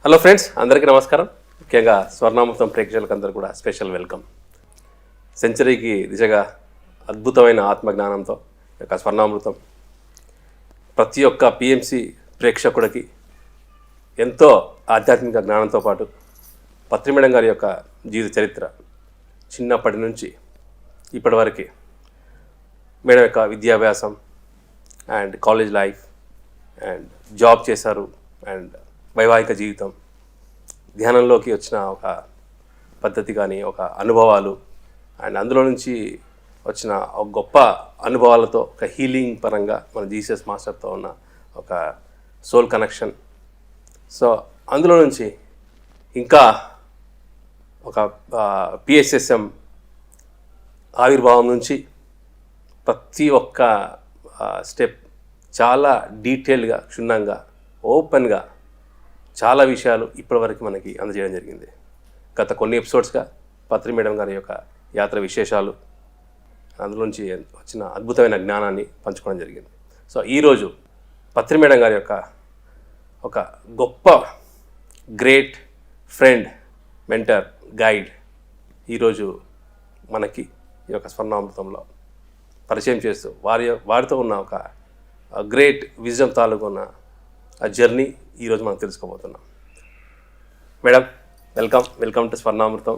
Hello friends, అందరికీ నమస్కారం. ముఖ్యంగా స్వర్ణామృతం ప్రేక్షకులకు అందరూ కూడా స్పెషల్ వెల్కమ్. సెంచరీకి దిశగా అద్భుతమైన ఆత్మజ్ఞానంతో యొక్క స్వర్ణామృతం ప్రతి ఒక్క పిఎంసి ప్రేక్షకుడికి ఎంతో ఆధ్యాత్మిక జ్ఞానంతో పాటు పత్రి మేడం గారి యొక్క జీవిత చరిత్ర చిన్నప్పటి నుంచి ఇప్పటివరకు మేడం యొక్క విద్యాభ్యాసం and college life and job చేశారు అండ్ వైవాహిక జీవితం, ధ్యానంలోకి వచ్చిన ఒక పద్ధతి కానీ ఒక అనుభవాలు అండ్ అందులో నుంచి వచ్చిన ఒక గొప్ప అనుభవాలతో ఒక హీలింగ్ పరంగా మన జీసస్ మాస్టర్తో ఉన్న ఒక సోల్ కనెక్షన్. సో అందులో నుంచి ఇంకా ఒక పిఎస్ఎస్ఎం ఆవిర్భావం నుంచి ప్రతి ఒక్క స్టెప్ చాలా డీటెయిల్గా, క్షుణ్ణంగా, ఓపెన్గా చాలా విషయాలు ఇప్పటివరకు మనకి అందజేయడం జరిగింది. గత కొన్ని ఎపిసోడ్స్గా పత్రి మేడం గారి యొక్క యాత్ర విశేషాలు, అందులోంచి వచ్చిన అద్భుతమైన జ్ఞానాన్ని పంచుకోవడం జరిగింది. సో ఈరోజు పత్రి మేడం గారి యొక్క ఒక గొప్ప గ్రేట్ ఫ్రెండ్, మెంటర్, గైడ్ ఈరోజు మనకి ఈ యొక్క స్వర్ణామృతంలో పరిచయం చేస్తూ వారితో ఉన్న ఒక గ్రేట్ విజన్ తాలూకు ఉన్న ఆ జర్నీ ఈరోజు మనం తెలుసుకోబోతున్నాం. Madam, welcome to Swarnamrutham.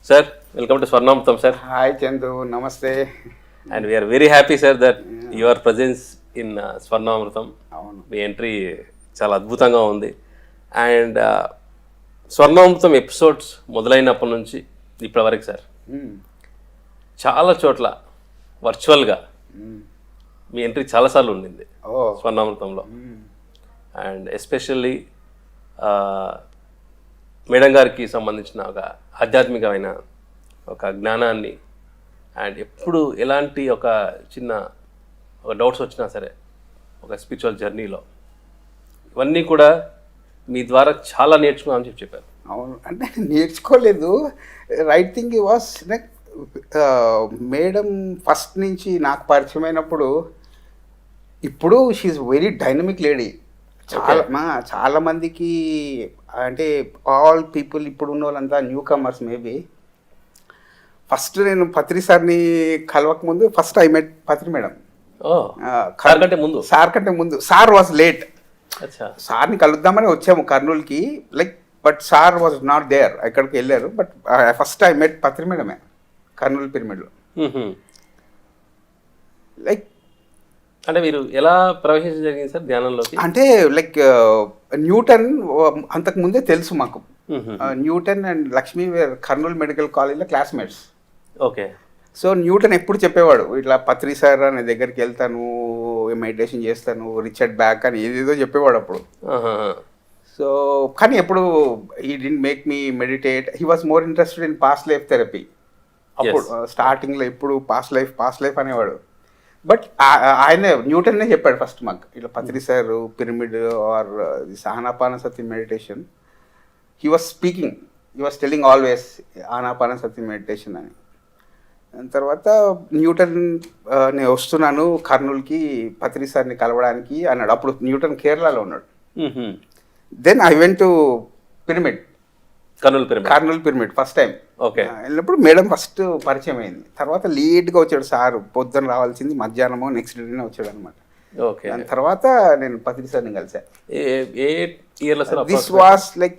Sir, welcome to Swarnamrutham sir. Hi Chandu, నమస్తే. And we are very happy sir that your presence in Swarnamrutham. అవును, మీ ఎంట్రీ చాలా అద్భుతంగా ఉంది. అండ్ స్వర్ణామృతం ఎపిసోడ్స్ మొదలైనప్పటి నుంచి ఇప్పటివరకు సార్ చాలా చోట్ల వర్చువల్గా మీ ఎంట్రీ చాలాసార్లు ఉండింది స్వర్ణామృతంలో. అండ్ ఎస్పెషల్లీ మేడం గారికి సంబంధించిన ఒక ఆధ్యాత్మికమైన ఒక జ్ఞానాన్ని అండ్ ఎప్పుడు ఎలాంటి ఒక చిన్న ఒక డౌట్స్ వచ్చినా సరే ఒక స్పిరిచువల్ జర్నీలో ఇవన్నీ కూడా మీ ద్వారా చాలా నేర్చుకున్నామని చెప్పారు. అవును, అంటే నేర్చుకోలేదు. Right thing was like madam first నుంచి నాకు పరిచయం అయినప్పుడు, ఇప్పుడు షీఈ్ వెరీ డైనమిక్ లేడీ. చాలా మందికి అంటే ఆల్ పీపుల్ ఇప్పుడు ఉన్న వాళ్ళంతా న్యూ కమర్స్. మేబీ ఫస్ట్ నేను పత్రి సార్ని కలవక ముందు first I met Patri madam. Sir కంటే ముందు సార్ వాజ్ లేట్. సార్ని కలుద్దామని వచ్చాము కర్నూలుకి, like but sir was not there, ఎక్కడికి వెళ్ళారు. But first I met Patri మేడమే కర్నూలు పిరమిడ్లో. లైక్ అంటే మీరు ఎలా ప్రవేశించడం జరిగింది సార్ ధ్యానంలోకి? అంటే లైక్ న్యూటన్ అంతకు ముందే తెలుసు మాకు. Newton and Lakshmi Kurnool medical కాలేజ్లో క్లాస్మేట్స్. ఓకే. సో న్యూటన్ ఎప్పుడు చెప్పేవాడు, ఇట్లా పత్రి సార్ అనే దగ్గరికి వెళ్తాను, మెడిటేషన్ చేస్తాను, రిచర్డ్ బ్యాక్ అని ఏదేదో చెప్పేవాడు అప్పుడు. సో కానీ ఎప్పుడు he didn't make me meditate. He was more interested in past life therapy. అప్పుడు స్టార్టింగ్లో ఎప్పుడు పాస్ట్ లైఫ్ అనేవాడు. బట్ ఆయన న్యూటన్నే చెప్పాడు ఫస్ట్ మాకు, ఇట్లా Patri sir pyramid or Anapanasati meditation. He was speaking, he was telling always Anapanasati meditation అని. దాని తర్వాత న్యూటన్ నేను వస్తున్నాను కర్నూలుకి పత్రి సార్ని కలవడానికి అన్నాడు. అప్పుడు న్యూటన్ కేరళలో ఉన్నాడు. Then I went to pyramid, Kurnool pyramid first time. Okay. వెళ్ళినప్పుడు మేడం ఫస్ట్ పరిచయం అయింది. తర్వాత లేట్గా వచ్చాడు సార్, పొద్దున్న రావాల్సింది మధ్యాహ్నమో నెక్స్ట్ డేనే వచ్చాడు అనమాట. ఓకే. దాని తర్వాత నేను పత్రి సార్ని కలిసాను. This was like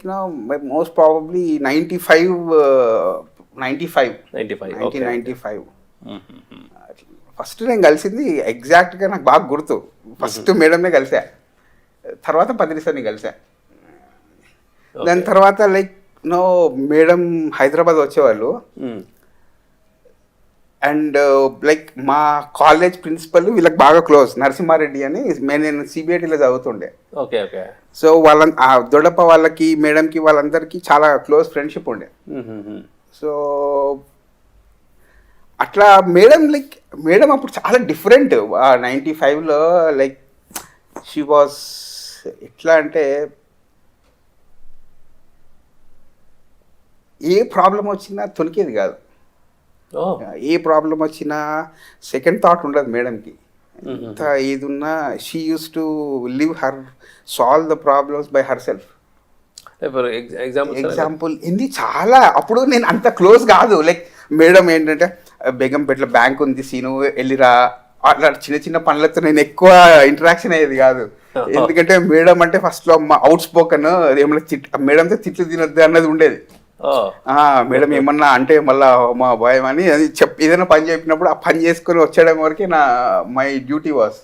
most probably 1995. First నేను కలిసింది ఎగ్జాక్ట్గా నాకు బాగా గుర్తు. ఫస్ట్ మేడంనే కలిసా, తర్వాత పత్రి సార్ని కలిసా. దాని తర్వాత లైక్ మేడం హైదరాబాద్ వచ్చేవాళ్ళు. అండ్ లైక్ మా కాలేజ్ ప్రిన్సిపల్ వీళ్ళకి బాగా క్లోజ్, నరసింహారెడ్డి అని. నేను సిబిఐటీలో చదువుతుండే. Okay okay. సో దొడప వాళ్ళకి మేడంకి వాళ్ళందరికీ చాలా క్లోజ్ ఫ్రెండ్షిప్ ఉండే. సో అట్లా మేడం అప్పుడు చాలా డిఫరెంట్. 95లో లైక్ షీ వాజ్ ఎట్లా అంటే, ఏ ప్రాబ్లం వచ్చినా తొలికేది కాదు. ఏ ప్రాబ్లం వచ్చినా సెకండ్ థాట్ ఉండదు మేడంకి. ఎంత ఇది ఉన్నా she use to solve the problems by her self. Example ఇది చాలా, అప్పుడు నేను అంత క్లోజ్ కాదు. లైక్ మేడం ఏంటంటే బేగంపేటలో బ్యాంక్ ఉంది సీను వెళ్ళిరా, అట్లా చిన్న చిన్న పనులతో నేను ఎక్కువ ఇంటరాక్షన్ అయ్యేది కాదు. ఎందుకంటే మేడం అంటే ఫస్ట్ లో అవుట్ స్పోకన్, ఏమన్నా మేడంతో తిట్లు తినద్దు అన్నది ఉండేది. మేడం ఏమన్నా అంటే మళ్ళా మా భయం అని అది ఏదైనా పని చెప్పినప్పుడు ఆ పని చేసుకొని వచ్చేయడం వరకే మై డ్యూటీ వాస్.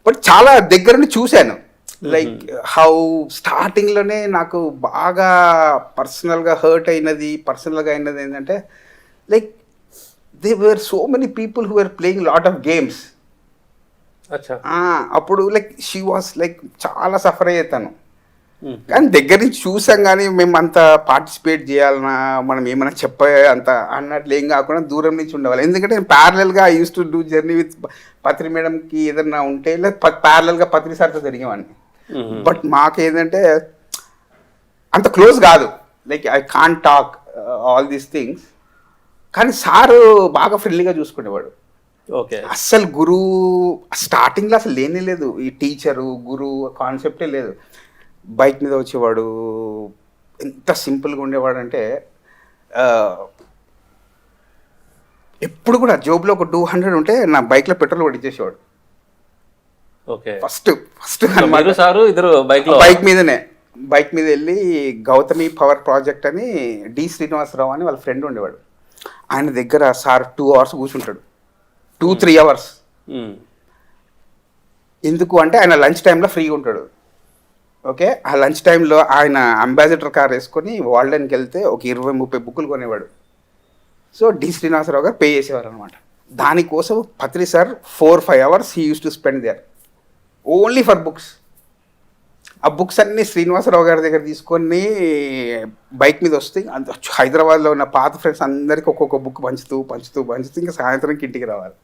బట్ చాలా దగ్గర నుండి చూశాను. లైక్ హౌ స్టార్టింగ్లోనే నాకు బాగా పర్సనల్గా అయినది ఏంటంటే like they were so many people who are playing lot of games. అప్పుడు లైక్ షీ వాస్ లైక్ చాలా సఫర్ అయ్యేతాను. కానీ దగ్గర నుంచి చూసాం, కానీ మేము అంత పార్టిసిపేట్ చేయాలన్నా మనం ఏమైనా చెప్పే అంత అన్నట్లు ఏం కాకుండా దూరం నుంచి ఉండేవాళ్ళు. ఎందుకంటే నేను ప్యారలల్గా I use to do journey with Patri మేడంకి ఏదన్నా ఉంటే లేదా ప్యారలల్గా పత్రి సార్తో జరిగేవాడిని. బట్ మాకు ఏంటంటే అంత క్లోజ్ కాదు, like I can't talk all these things. కానీ సారు బాగా ఫ్రెండ్లీగా చూసుకునేవాడు. ఓకే, అస్సలు గురువు స్టార్టింగ్లో అసలు లేనే లేదు, ఈ టీచరు గురువు కాన్సెప్టే లేదు. బైక్ మీద వచ్చేవాడు, ఎంత సింపుల్గా ఉండేవాడు అంటే ఎప్పుడు కూడా జోబులో ఒక 200 ఉంటే నా బైక్లో పెట్రోల్ కొట్టించేసేవాడు. ఓకే, ఫస్ట్ బైక్ మీద వెళ్ళి గౌతమి పవర్ ప్రాజెక్ట్ అని డి శ్రీనివాసరావు అని వాళ్ళ ఫ్రెండ్ ఉండేవాడు. ఆయన దగ్గర సార్ 2 hours కూర్చుంటాడు, 2-3 hours. ఎందుకు అంటే ఆయన లంచ్ టైంలో ఫ్రీగా ఉంటాడు. ఓకే, ఆ లంచ్ టైంలో ఆయన అంబాసిడర్ కార్ వేసుకొని వాల్డెన్కి వెళ్తే ఒక 20-30 బుక్కులు కొనేవాడు. సో డి శ్రీనివాసరావు గారు పే చేసేవారు అనమాట. దానికోసం పత్రి sir 4-5 hours he use to spend there only for books. ఆ బుక్స్ అన్నీ శ్రీనివాసరావు గారి దగ్గర తీసుకొని బైక్ మీద వస్తే హైదరాబాద్లో ఉన్న పాత ఫ్రెండ్స్ అందరికీ ఒక్కొక్క బుక్ పంచుతూ ఇంకా సాయంత్రంకి ఇంటికి రావాలి.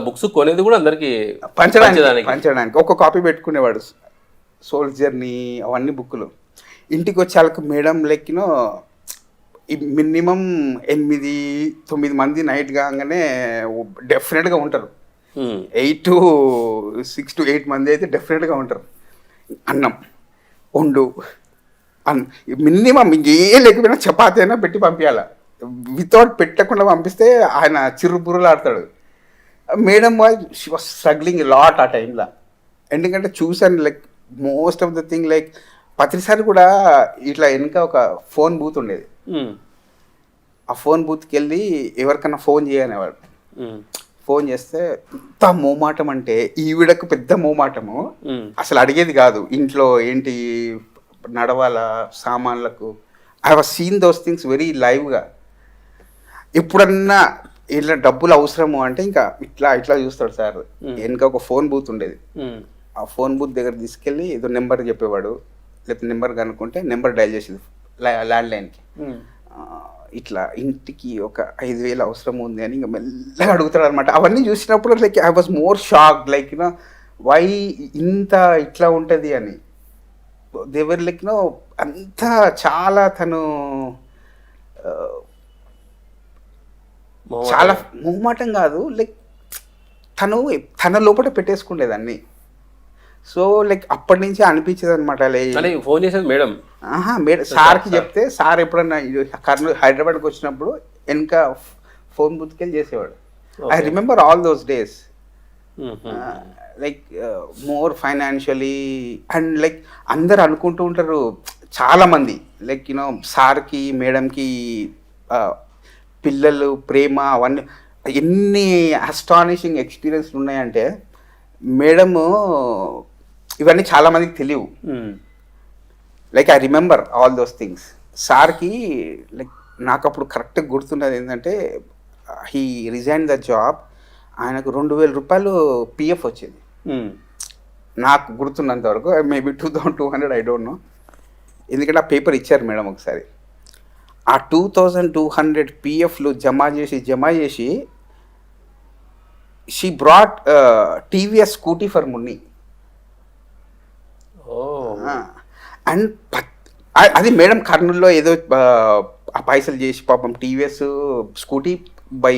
బుక్స్ కొనేది కూడా అందరికి పంచడానికి ఒక కాపీ పెట్టుకునేవాడు. సోల్జర్ని అవన్నీ బుక్కులు. ఇంటికి వచ్చేళ్ళకు మేడం లెక్కిన మినిమం 8-9 మంది నైట్ కాగానే డెఫినెట్గా ఉంటారు. 6 to 8 మంది అయితే డెఫినెట్గా ఉంటారు. అన్నం వండు మినిమం ఇంకేం లేకపోయినా చపాతీ అయినా పెట్టి పంపించాల. వితౌట్ పెట్టకుండా పంపిస్తే ఆయన చిరుబుర్రలు ఆడతాడు. Madam she was struggling lot ఆ టైంలో. ఎందుకంటే చూసాను like most of the thing like పత్రిసారి కూడా ఇట్లా వెనుక ఒక ఫోన్ బూత్ ఉండేది. ఆ ఫోన్ బూత్కి వెళ్ళి ఎవరికన్నా ఫోన్ చేయనేవాడు. ఫోన్ చేస్తే ఎంత మోమాటం అంటే ఈవిడకు పెద్ద మోమాటము. అసలు అడిగేది కాదు ఇంట్లో ఏంటి నడవాలా సామాన్లకు. I was seen those things very లైవ్గా. ఎప్పుడన్నా ఇట్లా డబ్బులు అవసరము అంటే ఇంకా ఇట్లా చూస్తాడు సార్. వెనుక ఒక ఫోన్ బూత్ ఉండేది. ఆ ఫోన్ బూత్ దగ్గర తీసుకెళ్ళి ఏదో నెంబర్ చెప్పేవాడు, లేకపోతే నెంబర్ కనుక్కుంటే నెంబర్ డయల్ చేసేది ల్యాండ్ లైన్కి. ఇట్లా ఇంటికి ఒక 5,000 అవసరం ఉంది అని ఇంకా మెల్లగా అడుగుతాడు అనమాట. అవన్నీ చూసినప్పుడు like I was more shock, like you know why ఇంత ఇట్లా ఉంటుంది అని. దేవర్ లైక్ యూనో అంతా చాలా తను చాలా మొహమాటం కాదు, లైక్ తన లోపల పెట్టేసుకునేదాన్ని. సో లైక్ అప్పటి నుంచి అనిపించేది అనమాట. ఫోన్ చేసేది మేడం సార్కి చెప్తే సార్ ఎప్పుడన్నా కర్నూలు హైదరాబాద్కి వచ్చినప్పుడు వెనక ఫోన్ బుత్కి వెళ్ళి చేసేవాడు. I remember all those days. Like more financially and like అందరు అనుకుంటూ ఉంటారు చాలామంది లైక్ యూనో సార్కి మేడంకి పిల్లలు ప్రేమ అవన్నీ ఎన్ని అస్టానిషింగ్ ఎక్స్పీరియన్స్లు ఉన్నాయంటే మేడము ఇవన్నీ చాలామందికి తెలియవు. Like I remember all those things. సార్కి లైక్ నాకు అప్పుడు కరెక్ట్గా గుర్తున్నది ఏంటంటే హీ రిజైన్ ద జాబ్. ఆయనకు 2,000 రూపాయలు పిఎఫ్ వచ్చేది నాకు గుర్తున్నంత వరకు. Maybe 2,200 I don't no. ఎందుకంటే ఆ పేపర్ ఇచ్చారు మేడం ఒకసారి. ఆ 2,200 పిఎఫ్లు జమ చేసి she brought TVS scooty for Munni. And అది మేడం కర్నూలులో ఏదో ఆ పైసలు చేసి పాపం టీవీఎస్ స్కూటీ బై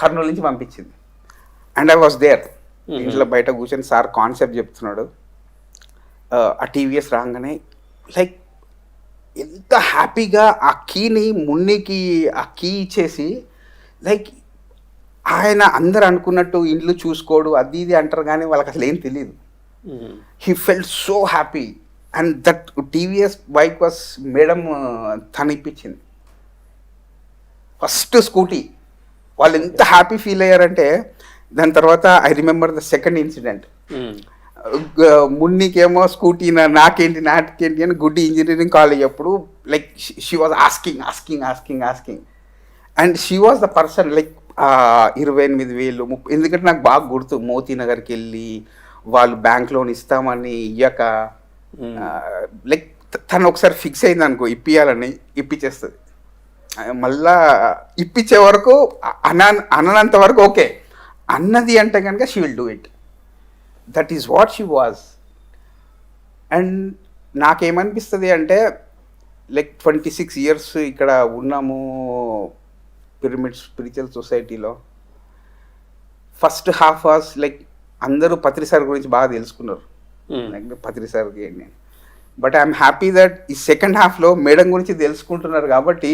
కర్నూలు నుంచి పంపించింది. And I was there. ఇంట్లో బయట కూర్చొని సార్ కాన్సెప్ట్ చెప్తున్నాడు. ఆ టీవీఎస్ రాగానే లైక్ ఎంత హ్యాపీగా ఆ కీని మున్నికి ఆ కీ ఇచ్చేసి లైక్ ఆయన అందరు అనుకున్నట్టు ఇండ్లు చూసుకోడు అది ఇది అంటారు కానీ వాళ్ళకి అసలు ఏం తెలియదు. He felt so happy and that TVS bike was madam తను ఇప్పించింది ఫస్ట్ స్కూటీ. వాళ్ళు ఎంత హ్యాపీ ఫీల్ అయ్యారంటే దాని తర్వాత I remember the second incident. మున్నికేమో స్కూటీ నాకేంటి అని గుడ్డి ఇంజనీరింగ్ కాలేజ్ అప్పుడు like she was asking and she was the person like 28,000 30, ఎందుకంటే నాకు బాగా గుర్తు మోతీనగర్కి వెళ్ళి వాళ్ళు బ్యాంక్ లోన్ ఇస్తామని ఇయ్యక లైక్ తను ఒకసారి ఫిక్స్ అయింది అనుకో ఇప్పియాలని ఇప్పించేస్తుంది. మళ్ళా ఇప్పించే వరకు అన్నంత వరకు ఓకే, అన్నది అంటే కనుక she will do it. That is what she was. And నాకేమనిపిస్తుంది అంటే లైక్ 26 years ఇక్కడ ఉన్నాము పిరమిడ్ స్పిరిచువల్ సొసైటీలో. ఫస్ట్ హాఫ్ వాజ్ లైక్ అందరూ పత్రి సార్ గురించి బాగా తెలుసుకున్నారు, లైక్ పత్రి సార్కి ఏంటి. బట్ ఐఎమ్ హ్యాపీ దట్ ఈ సెకండ్ హాఫ్లో మేడం గురించి తెలుసుకుంటున్నారు కాబట్టి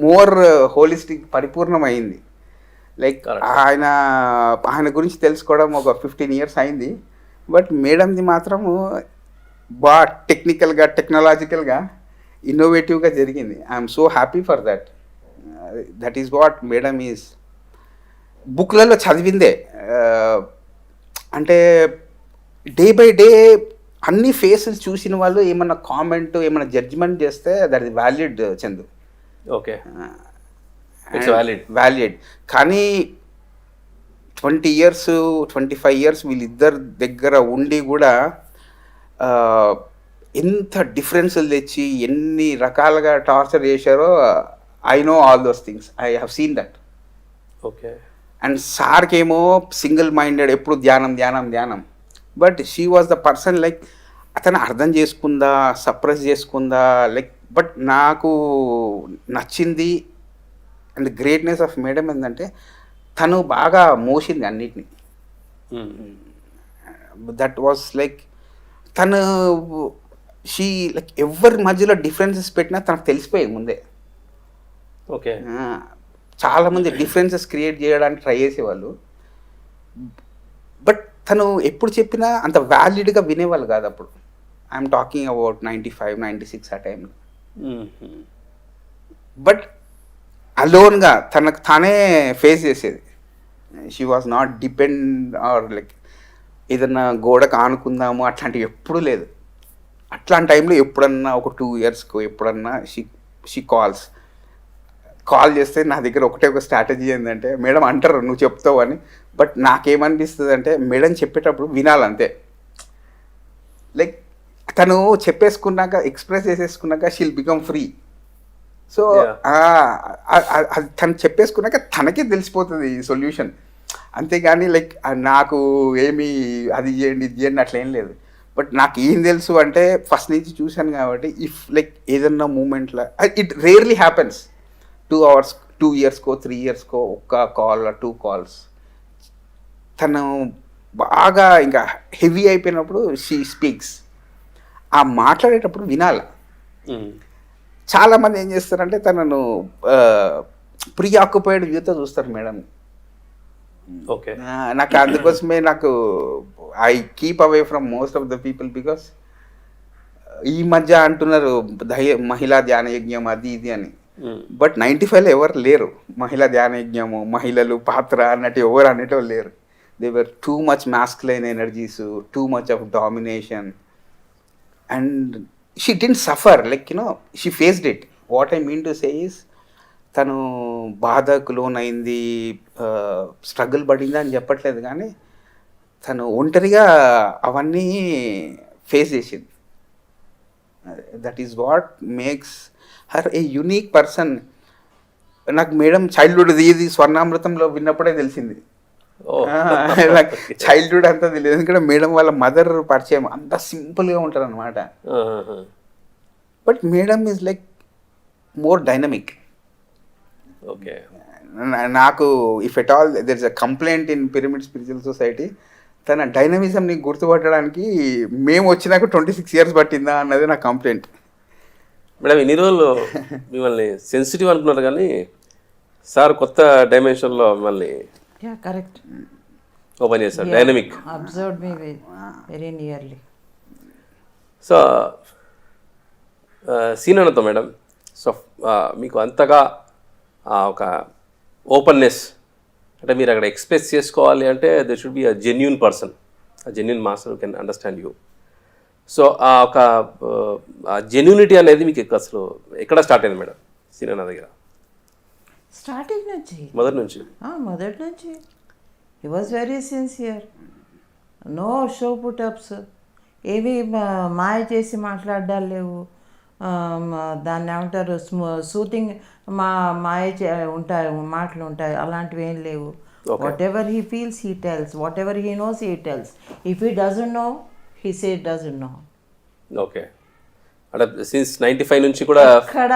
మోర్ హోలిస్టిక్ పరిపూర్ణమైంది. లైక్ ఆయన గురించి తెలుసుకోవడం ఒక 15 years అయింది. బట్ మేడంది మాత్రము బాగా టెక్నికల్గా టెక్నాలజికల్గా ఇన్నోవేటివ్గా జరిగింది. I'm so happy for that. That is what madam is. బుక్లలో చదివిందే అంటే డే బై డే అన్ని ఫేసెస్ చూసిన వాళ్ళు ఏమన్నా కామెంట్ ఏమన్నా జడ్జిమెంట్ చేస్తే that is valid Chandu. Okay, valid. కానీ 20 years 25 years వీళ్ళిద్దరు దగ్గర ఉండి కూడా ఎంత డిఫరెన్స్లు తెచ్చి ఎన్ని రకాలుగా టార్చర్ చేశారో I know all those things. I have seen that. Okay. And సార్కేమో సింగిల్ మైండెడ్, ఎప్పుడు ధ్యానం. But she was the person like అతను అర్థం చేసుకుందా, సప్రెస్ చేసుకుందా, లైక్. బట్ నాకు నచ్చింది అండ్ గ్రేట్నెస్ ఆఫ్ మేడం ఏంటంటే తను బాగా మోసింది అన్నిటిని. దట్ వాస్ లైక్ తను షీ లైక్ ఎవరి మధ్యలో డిఫరెన్సెస్ పెట్టినా తనకు తెలిసిపోయేది ముందే. ఓకే. చాలామంది డిఫరెన్సెస్ క్రియేట్ చేయడానికి ట్రై చేసేవాళ్ళు. బట్ తను ఎప్పుడు చెప్పినా అంత వ్యాలిడ్గా వినేవాళ్ళు కాదు అప్పుడు. ఐఎమ్ టాకింగ్ అబౌట్ 95 96 ఆ టైంలో. బట్ అలోన్గా తనకు తానే ఫేస్ చేసేది. She was not depend or like ఏదన్నా గోడకు ఆనుకుందాము అట్లాంటివి ఎప్పుడూ లేదు. అట్లాంటి టైంలో ఎప్పుడన్నా ఒక 2 yearsకు ఎప్పుడన్నా షీ కాల్ చేస్తే నా దగ్గర ఒక స్ట్రాటజీ ఏంటంటే మేడం అంటారు నువ్వు చెప్తావు అని. బట్ నాకేమనిపిస్తుంది అంటే మేడం చెప్పేటప్పుడు వినాలంతే. లైక్ తను చెప్పేసుకున్నాక ఎక్స్ప్రెస్ చేసేసుకున్నాక షీల్ బికమ్ ఫ్రీ. సో తను చెప్పేసుకున్నాక తనకే తెలిసిపోతుంది సొల్యూషన్. అంతేగాని లైక్ నాకు ఏమి అది చేయండి ఇది చేయండి అట్లా ఏం లేదు. బట్ నాకు ఏం తెలుసు అంటే ఫస్ట్ నుంచి చూశాను కాబట్టి ఇఫ్ లైక్ ఏదన్నా మూమెంట్లో ఇట్ రేర్లీ హ్యాపెన్స్ 2 hours 2 yearsకో 3 yearsకో ఒక్క కాల్ 2 calls. తను బాగా ఇంకా హెవీ అయిపోయినప్పుడు షీ స్పీక్స్. ఆ మాట్లాడేటప్పుడు వినాలి. చాలామంది ఏం చేస్తారంటే తనను ప్రీ ఆక్యుపైడ్ వ్యూతో చూస్తారు మేడం. ఓకే. నాకు అందుకోసమే నాకు I keep away from most of the people because ఈ మధ్య అంటున్నారు మహిళా ధ్యాన యజ్ఞం అది ఇది అని. బట్ 95లో ఎవరు లేరు మహిళా ధ్యాన యజ్ఞము మహిళలు పాత్ర అన్నట్టు ఎవరు అనేటో లేరు. They were too much masculine energies, too much of domination. And she didn't suffer like she faced it. What I mean to say is తను బాధకు లోనైంది, స్ట్రగుల్ పడింది అని చెప్పట్లేదు కానీ తను ఒంటరిగా అవన్నీ ఫేస్ చేసింది. That is what makes her a unique person. నాకు మేడం చైల్డ్హుడ్ ఇది స్వర్ణామృతంలో విన్నప్పుడే తెలిసింది. నాకు చైల్డ్హుడ్ అంతా తెలియదు, ఎందుకంటే మేడం వాళ్ళ మదర్ పరిచయం అంత సింపుల్గా ఉంటారు అనమాట. But madam is like more dynamic. Okay. నాకు if at all there is a complaint in pyramid spiritual society, తన డైనమిజంని గుర్తుపట్టడానికి మేము వచ్చినాక 26 years పట్టిందా అన్నది నా కంప్లైంట్. మేడం ఇన్ని రోజులు మిమ్మల్ని సెన్సిటివ్ అనుకున్నారు కానీ సార్ కొత్త డైమెన్షన్లో మిమ్మల్ని Yeah, correct. ఓపెన్ చేశారు, dynamic. Observed me very nearly. So సీనన్నతో మేడం, సో మీకు అంతగా ఒక ఓపెన్నెస్ అంటే మీరు అక్కడ ఎక్స్ప్రెస్ చేసుకోవాలి అంటే they should be a genuine person, a genuine master can understand you. So ఆ ఒక జెన్యూనిటీ అనేది మీకు అసలు ఎక్కడ స్టార్ట్ అయింది మేడం సీనన్న దగ్గర? స్టార్టింగ్ నుంచి మొదటి నుంచి. మొదటి నుంచి he was very sincere, no show put ups, ఏవి మాయ చేసి మాట్లాడాలు లేవు. దాన్ని ఏమంటారు, సూతింగ్ ఉంటాయి, మాటలు ఉంటాయి, అలాంటివి ఏం లేవు. What ever he feels he tells, what ever he knows he tells. If he doesn't know he say doesn't know. Okay, అంటే సిన్స్ 95 నుంచి కూడా ఎక్కడ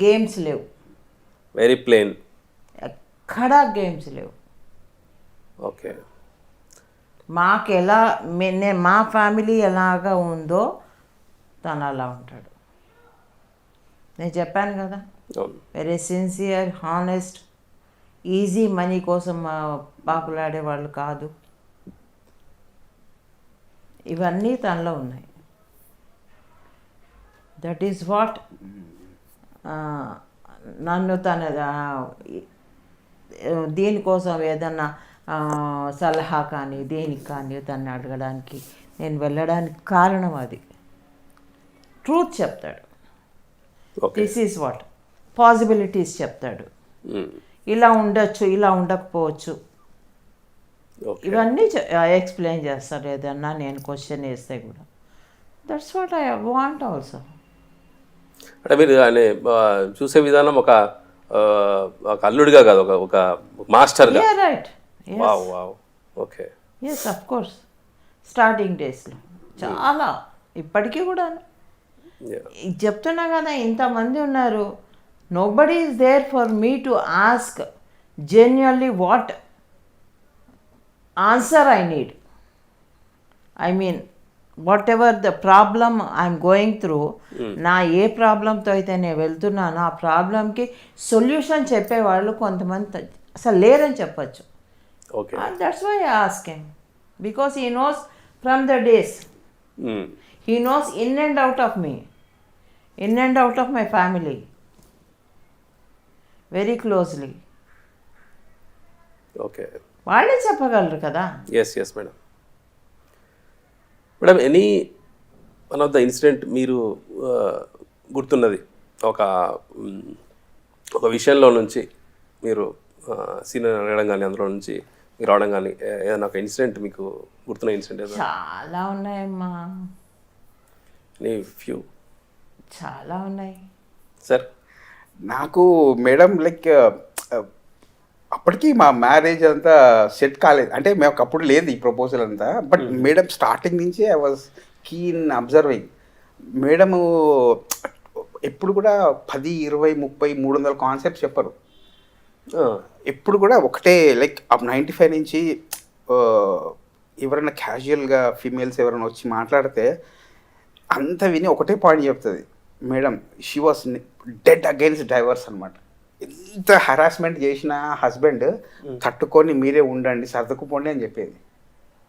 గేమ్స్ లేవు, వెరీ ప్లేన్, ఎక్కడ గేమ్స్ లేవు. ఓకే, మాకు ఎలా మా ఫ్యామిలీ ఎలాగా ఉందో తను అలా ఉంటాడు. నేను చెప్పాను కదా, very sincere, honest, easy money కోసం పాకులాడే వాళ్ళు కాదు. ఇవన్నీ తనలో ఉన్నాయి. దట్ ఈస్ వాట్ నన్ను తన దీనికోసం ఏదన్నా సలహా కానీ దేనికి కానీ తను అడగడానికి నేను వెళ్ళడానికి కారణం అది. ట్రూత్ చెప్తాడు, దిస్ ఈజ్ వాట్ పాసిబిలిటీస్ చెప్తాడు, ఇలా ఉండొచ్చు, ఇలా ఉండకపోవచ్చు, ఇవన్నీ ఎక్స్ప్లెయిన్ చేస్తాడు. ఏదన్నా నేను క్వశ్చన్ వేస్తే కూడా that's what I want also. అంటే మీరు ఆయన చూసే విధానం ఒక అల్లుడిగా కాదు, ఒక మాస్టర్గా. Right, wow wow, okay. Yes, of course. Starting డేస్లో చాలా, ఇప్పటికీ కూడా చెప్తున్నా కదా, ఇంతమంది ఉన్నారు. Nobody is there for me to ask genuinely what answer I need. I mean whatever the problem I'm going through, నా ఏ ప్రాబ్లంతో అయితే నేను వెళ్తున్నానో ఆ ప్రాబ్లంకి సొల్యూషన్ చెప్పేవాళ్ళు కొంతమంది అసలు లేరని చెప్పచ్చు. That's why I ask him, because he knows from the days, he knows in and out of me, in and out of my family very closely. Okay, వాళ్ళే చెప్పగలరు కదా. Yes yes madam. Madam, any one of the incident మీరు గుర్తున్నది ఒక విషయంలో నుంచి మీరు senior అడగడం కానీ అందులో నుంచి మీరు రావడం కానీ ఏదైనా ఒక ఇన్సిడెంట్ మీకు గుర్తున్న ఇన్సిడెంట్ ఏదైనా? చాలా ఉన్నాయమ్మా, ఫ్యూ. చాలా ఉన్నాయి సార్. నాకు మేడం లైక్ అప్పటికి మా మ్యారేజ్ అంతా సెట్ కాలేదు, అంటే మేము అప్పుడు లేదు ఈ ప్రపోజల్ అంతా. బట్ మేడం స్టార్టింగ్ నుంచి I was keen observing. Madam ఎప్పుడు కూడా 10, 20, 30, 300 కాన్సెప్ట్స్ చెప్పరు. ఎప్పుడు కూడా ఒకటే, లైక్ 95 నుంచి ఎవరైనా క్యాజువల్గా ఫీమేల్స్ ఎవరైనా వచ్చి మాట్లాడితే అంత విని ఒకటే పాయింట్ చెప్తుంది madam. She was dead against divorce అనమాట. ఎంత హరాస్మెంట్ చేసిన హస్బెండ్ తట్టుకొని మీరే ఉండండి, సర్దుకుపోండి అని చెప్పేది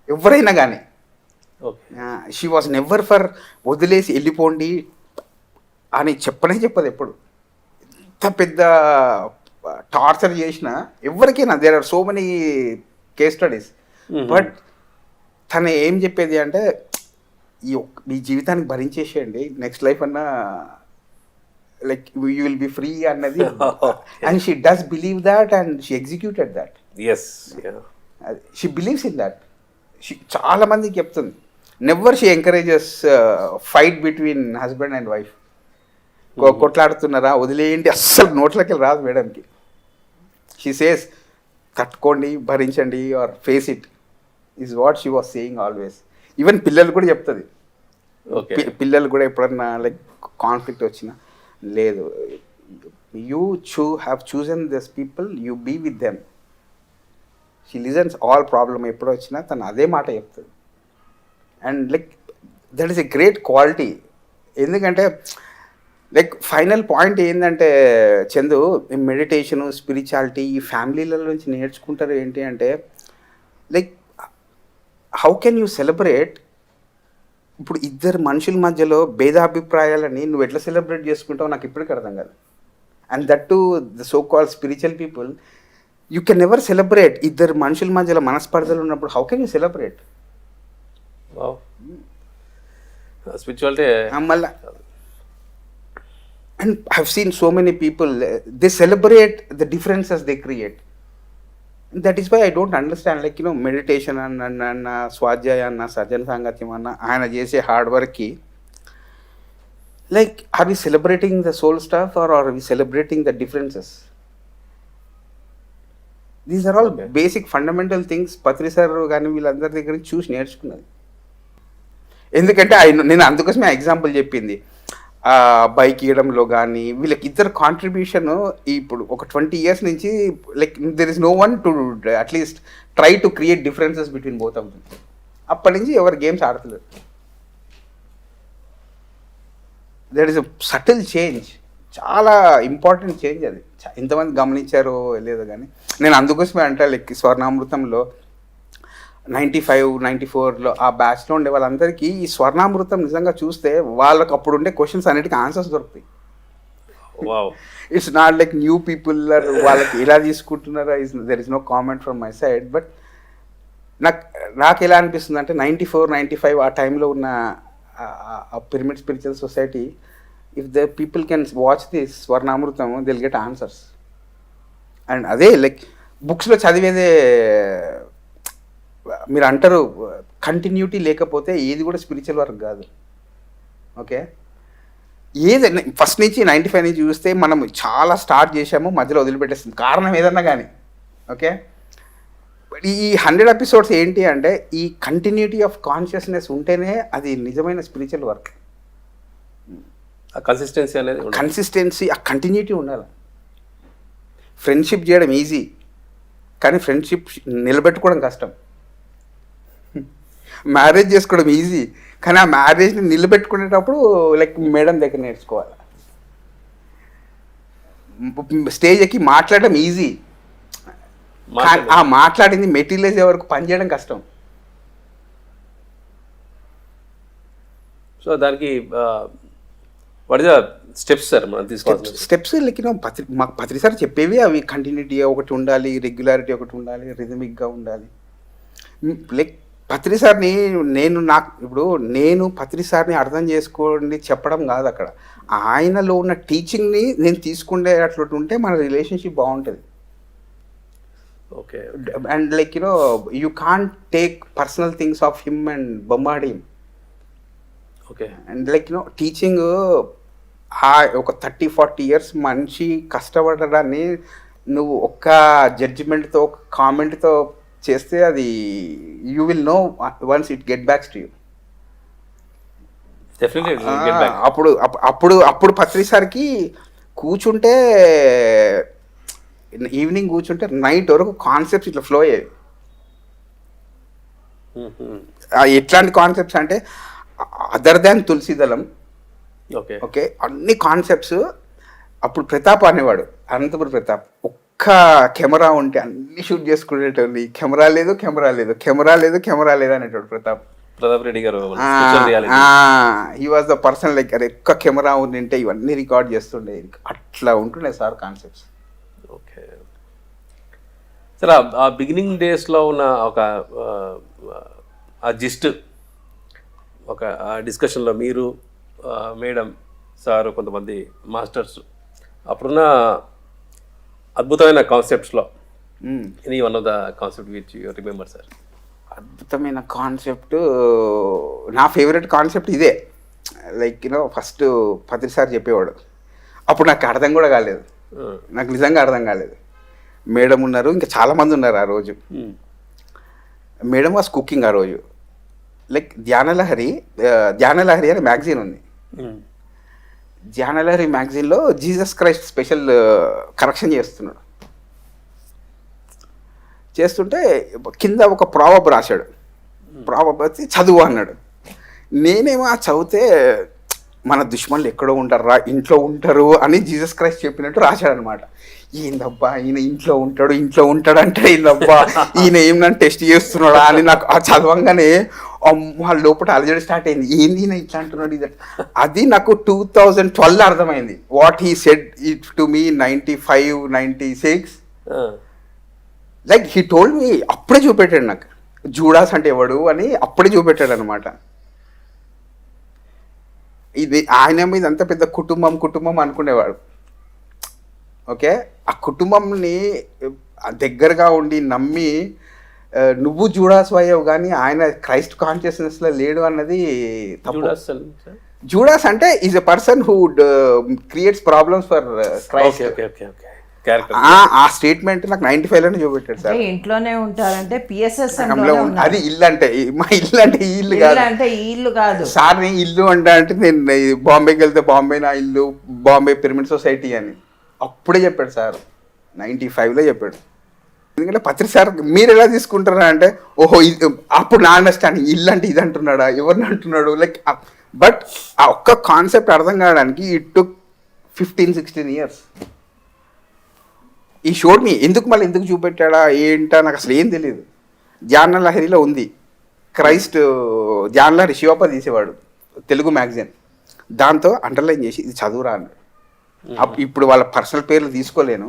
ఎవరైనా కానీ. షీ వాజ్ నెవర్ ఫర్ వదిలేసి వెళ్ళిపోండి అని చెప్పదు ఎప్పుడు. ఎంత పెద్ద టార్చర్ చేసిన ఎవరికైనా, there are so many case studies. But తను ఏం చెప్పేది అంటే, మీ జీవితానికి భరించేసేయండి, నెక్స్ట్ లైఫ్ అన్నా like you will be free అన్నది. And she does believe that and she executed that. She believes in that. She చాలా మందికి చెప్తుంది. Never she encourages fight between husband and wife. కొట్లాడుతున్నారా వదిలేయండి, అస్సలు నోట్లకి రాదు మేడంకి. షీ సేస్ తట్టుకోండి, భరించండి, or face it is what she was saying always. Even పిల్లలు కూడా చెప్తుంది. పిల్లలు కూడా ఎప్పుడన్నా లైక్ కాన్ఫ్లిక్ట్ వచ్చినా, లేదు you have chosen this people, you be with them. She listens all problem ఎప్పుడు వచ్చినా తను అదే మాట చెప్తుంది. And like that is a great quality. ఎందుకంటే లైక్ ఫైనల్ పాయింట్ ఏంటంటే చందు, మెడిటేషను, స్పిరిచువాలిటీ ఈ ఫ్యామిలీల నుంచి నేర్చుకుంటారు ఏంటి అంటే like how can you celebrate. ఇప్పుడు ఇద్దరు మనుషుల మధ్యలో భేదాభిప్రాయాలని నువ్వు ఎట్లా సెలబ్రేట్ చేసుకుంటావు నాకు ఇప్పటికీ అర్థం కాదు. And that to the so called spiritual people, you can never celebrate. ఇద్దరు మనుషుల మధ్యలో మనస్పర్ధలు ఉన్నప్పుడు how can you celebrate? Spirituality మళ్ళా and I have seen so many people they celebrate the differences they create. That is why I don't understand. Like meditation అన్న స్వాధ్యాయ అన్న సజ్జన సాంగత్యం అన్న ఆయన చేసే హార్డ్ వర్క్కి like or we celebrating the soul staff or or we celebrating the differences? These are all basic fundamental things Patri sir కానీ వీళ్ళందరి దగ్గర చూసి నేర్చుకున్నది. ఎందుకంటే నేను అందుకోసమే ఎగ్జాంపుల్ చెప్పింది. బైక్ ఇవ్వడంలో కానీ వీళ్ళకి ఇద్దరు కాంట్రిబ్యూషన్ ఇప్పుడు ఒక 20 years నుంచి like there is no one to at least try to create differences between both of them. అప్పటి నుంచి ఎవరు గేమ్స్ ఆడతలేరు. That is a subtle change, చాలా ఇంపార్టెంట్ చేంజ్ అది. ఎంతమంది గమనించారో లేదో కానీ నేను అందుకోసమే అంటే లైక్ స్వర్ణామృతంలో 95, 94లో ఆ బ్యాచ్లో ఉండే వాళ్ళందరికీ ఈ స్వర్ణామృతం నిజంగా చూస్తే వాళ్ళకి అప్పుడు ఉండే క్వశ్చన్స్ అన్నిటికీ ఆన్సర్స్ దొరుకుతాయి. It's not like new people వాళ్ళకి ఎలా తీసుకుంటున్నారా, there is no comment from my side. But నాకు ఎలా అనిపిస్తుంది అంటే 94, 95 ఆ టైంలో ఉన్న pyramid spiritual society, if the people can watch this Swarnamrutham they will get answers. And అదే లైక్ బుక్స్లో చదివేదే మీరు అంటారు కంటిన్యూటీ లేకపోతే ఏది కూడా స్పిరిచువల్ వర్క్ కాదు. ఓకే, ఏదైనా ఫస్ట్ నుంచి 95 నుంచి చూస్తే మనం చాలా స్టార్ట్ చేసాము, మధ్యలో వదిలిపెట్టేస్తుంది కారణం ఏదన్నా కానీ. ఓకే, ఈ 100 episodes ఏంటి అంటే ఈ కంటిన్యూటీ ఆఫ్ కాన్షియస్నెస్ ఉంటేనే అది నిజమైన స్పిరిచువల్ వర్క్. కన్సిస్టెన్సీ అనేది, కన్సిస్టెన్సీ, ఆ కంటిన్యూటీ ఉండాలి. ఫ్రెండ్షిప్ చేయడం ఈజీ, కానీ ఫ్రెండ్షిప్ నిలబెట్టుకోవడం కష్టం. మ్యారేజ్ చేసుకోవడం ఈజీ, కానీ ఆ మ్యారేజ్ని నిలబెట్టుకునేటప్పుడు లైక్ మేడం దగ్గర నేర్చుకోవాలి. స్టేజ్ ఎక్కి మాట్లాడడం ఈజీ, ఆ మాట్లాడింది మెటీరియలైజ్ వరకు పనిచేయడం కష్టం. సో దానికి what is the steps sir మనం తీసుకోవాలి? స్టెప్స్ లైక్ మాకు పత్రి సార్ చెప్పేవి అవి కంటిన్యూటీ ఒకటి ఉండాలి, రెగ్యులారిటీ ఒకటి ఉండాలి, రిథమిక్గా ఉండాలి. లైక్ పత్రి సార్ని నేను పత్రి సార్ని అర్థం చేసుకోండి చెప్పడం కాదు అక్కడ. ఆయనలో ఉన్న టీచింగ్ని నేను తీసుకునేటట్లు ఉంటే మన రిలేషన్షిప్ బాగుంటుంది. Okay, and like you can't take personal things of him and bombard him. Okay, and like teaching ఒక 30-40 years మనిషి కష్టపడడాన్ని నువ్వు ఒక్క జడ్జిమెంట్తో, ఒక కామెంట్తో చేస్తే అది you will know once it get backs to you. అప్పుడు పత్రి సార్కి కూర్చుంటే ఈవినింగ్ కూర్చుంటే నైట్ వరకు కాన్సెప్ట్స్ ఇట్లా ఫ్లో అయ్యేవి. ఎట్లాంటి కాన్సెప్ట్స్ అంటే అదర్ దాన్ తులసిదళం. ఓకే, అన్ని కాన్సెప్ట్స్. అప్పుడు ప్రతాప్ అనేవాడు, అనంతపురం ప్రతాప్, ఒక్క కెమెరా ఉంటే అన్ని షూట్ చేసుకునేటోని. కెమెరా లేదు అనేటోడు ప్రతాప్ రెడ్డి గారు. He was the person like ఒక్క కెమెరా ఉంటే ఇవన్నీ రికార్డ్ చేస్తుండే. అట్లా ఉంటుండే సార్ కాన్సెప్ట్స్. ఓకే సార్, ఆ బిగినింగ్ డేస్లో ఉన్న ఒక ఆ జిస్ట్, ఒక డిస్కషన్లో మీరు, మేడం, సారు, కొంతమంది మాస్టర్స్, అప్పుడున్న అద్భుతమైన కాన్సెప్ట్స్లో ఇది one of the concept which you remember sir? అద్భుతమైన కాన్సెప్ట్, నా ఫేవరెట్ కాన్సెప్ట్ ఇదే. లైక్ ఫస్ట్ పత్రి సార్ చెప్పేవాడు. అప్పుడు నాకు అర్థం కూడా కాలేదు, నాకు నిజంగా అర్థం కాలేదు. మేడం ఉన్నారు, ఇంకా చాలామంది ఉన్నారు ఆ రోజు. మేడం వాస్ కుకింగ్ ఆ రోజు. లైక్ ధ్యానలహరి అనే మ్యాగజైన్ ఉంది. జానలరీ మ్యాగజైన్లో జీసస్ క్రైస్ట్ స్పెషల్ కరెక్షన్ చేస్తున్నాడు. చేస్తుంటే కింద ఒక ప్రావబ్ రాశాడు. ప్రావబ్ వచ్చి చదువు అన్నాడు. నేనేమో ఆ చదివితే మన దుష్మన్లు ఎక్కడో ఉంటారా, ఇంట్లో ఉంటారు అని జీసస్ క్రైస్ట్ చెప్పినట్టు రాశాడనమాట. ఏందబ్బా ఈయన ఇంట్లో ఉంటాడు అంటే ఏందబ్బా ఈయన ఏమన్నా టెస్ట్ చేస్తున్నాడా అని నాకు ఆ చదవంగానే అమ్మ లోపల అలజడి స్టార్ట్ అయింది. ఏంది ఈయన ఇట్లా అంటున్నాడు ఇది. అది నాకు 2012 అర్థమైంది. What he said it to me 95, 96 like he told me. అప్పుడే చూపెట్టాడు నాకు జూడాస్ అంటే ఎవడు అని అప్పుడే చూపెట్టాడు అనమాట. ఇది ఆయన మీద అంత పెద్ద కుటుంబం అనుకునేవాడు. ఓకే, ఆ కుటుంబంని దగ్గరగా ఉండి నమ్మి నువ్వు జూడాస్ అయ్యావు కానీ ఆయన క్రైస్ట్ కాన్షియస్నెస్లో లేడు అన్నది తప్పు. జూడాస్ అంటే is a person who creates problems for Christ. ఆ స్టేట్మెంట్ నాకు 95లోనే చూపెట్టాడు సార్. ఇంట్లోనే ఉంటారంటే పిఎస్ఎస్ అది ఇల్లు అంటే మా ఇల్లు అంటే ఈ ఇల్లు కాదు, అంటే ఈ ఇల్లు కాదు సార్. నేను ఇల్లు అంటే నేను బాంబేకి వెళ్తే బాంబే నా ఇల్లు, బాంబే పిరమిడ్ సొసైటీ అని అప్పుడే చెప్పాడు సార్. 95లో చెప్పాడు. ఎందుకంటే పత్రి సార్ మీరు ఎలా తీసుకుంటారా అంటే ఓహో అప్పుడు నా అండర్స్టాండింగ్ ఇల్లు అంటే ఇది అంటున్నాడా, ఎవరిని అంటున్నాడు లైక్. బట్ ఆ ఒక్క కాన్సెప్ట్ అర్థం కావడానికి ఇట్ టుక్ 15-16 ఇయర్స్. ఈ షోడ్ మీ ఎందుకు చూపెట్టాడా ఏంటా నాకు అసలు ఏం తెలియదు. ధ్యాన లహరిలో ఉంది క్రైస్ట్. ధ్యాన లహరి శివప్ప తీసేవాడు తెలుగు మ్యాగజైన్. దాంతో అండర్లైన్ చేసి ఇది చదువురా అన్నాడు. ఇప్పుడు వాళ్ళ పర్సనల్ పేర్లు తీసుకోలేను,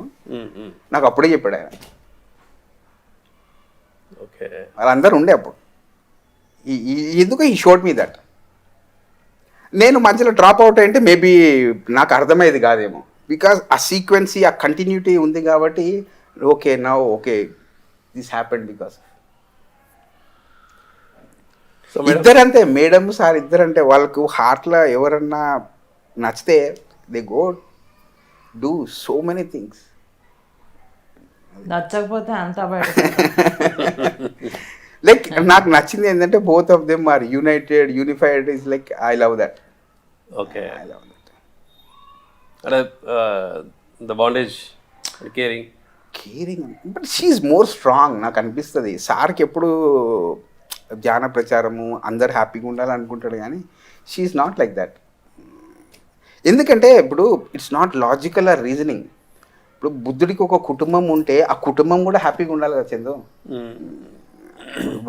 నాకు అప్పుడే చెప్పాడు ఆయన. వాళ్ళందరూ ఉండే అప్పుడు. ఎందుకు ఈ షోడ్ మీ దట్. నేను మధ్యలో డ్రాప్ అవుట్ అంటే మేబీ నాకు అర్థమయ్యేది కాదేమో. బికాస్ ఆ సీక్వెన్సీ ఆ కంటిన్యూటీ ఉంది కాబట్టి okay now okay this happened. Because ఇద్దరంతే మేడం సార్, ఇద్దరంటే వాళ్ళకు హార్ట్లో ఎవరన్నా నచ్చితే they go do so many things. నచ్చకపోతే అంతా లైక్ నాకు నచ్చింది ఏంటంటే both of them are unified is like I love that. Okay, I love that. అంటే the bondage caring but she's more strong నాకు అనిపిస్తుంది. సార్కి ఎప్పుడు ధ్యాన ప్రచారము అందరు హ్యాపీగా ఉండాలనుకుంటాడు కానీ షీఈస్ నాట్ లైక్ దట్. ఎందుకంటే ఇప్పుడు it's not logical are reasoning. ఇప్పుడు బుద్ధుడికి ఒక కుటుంబం ఉంటే ఆ కుటుంబం కూడా హ్యాపీగా ఉండాలి కదా Chandu.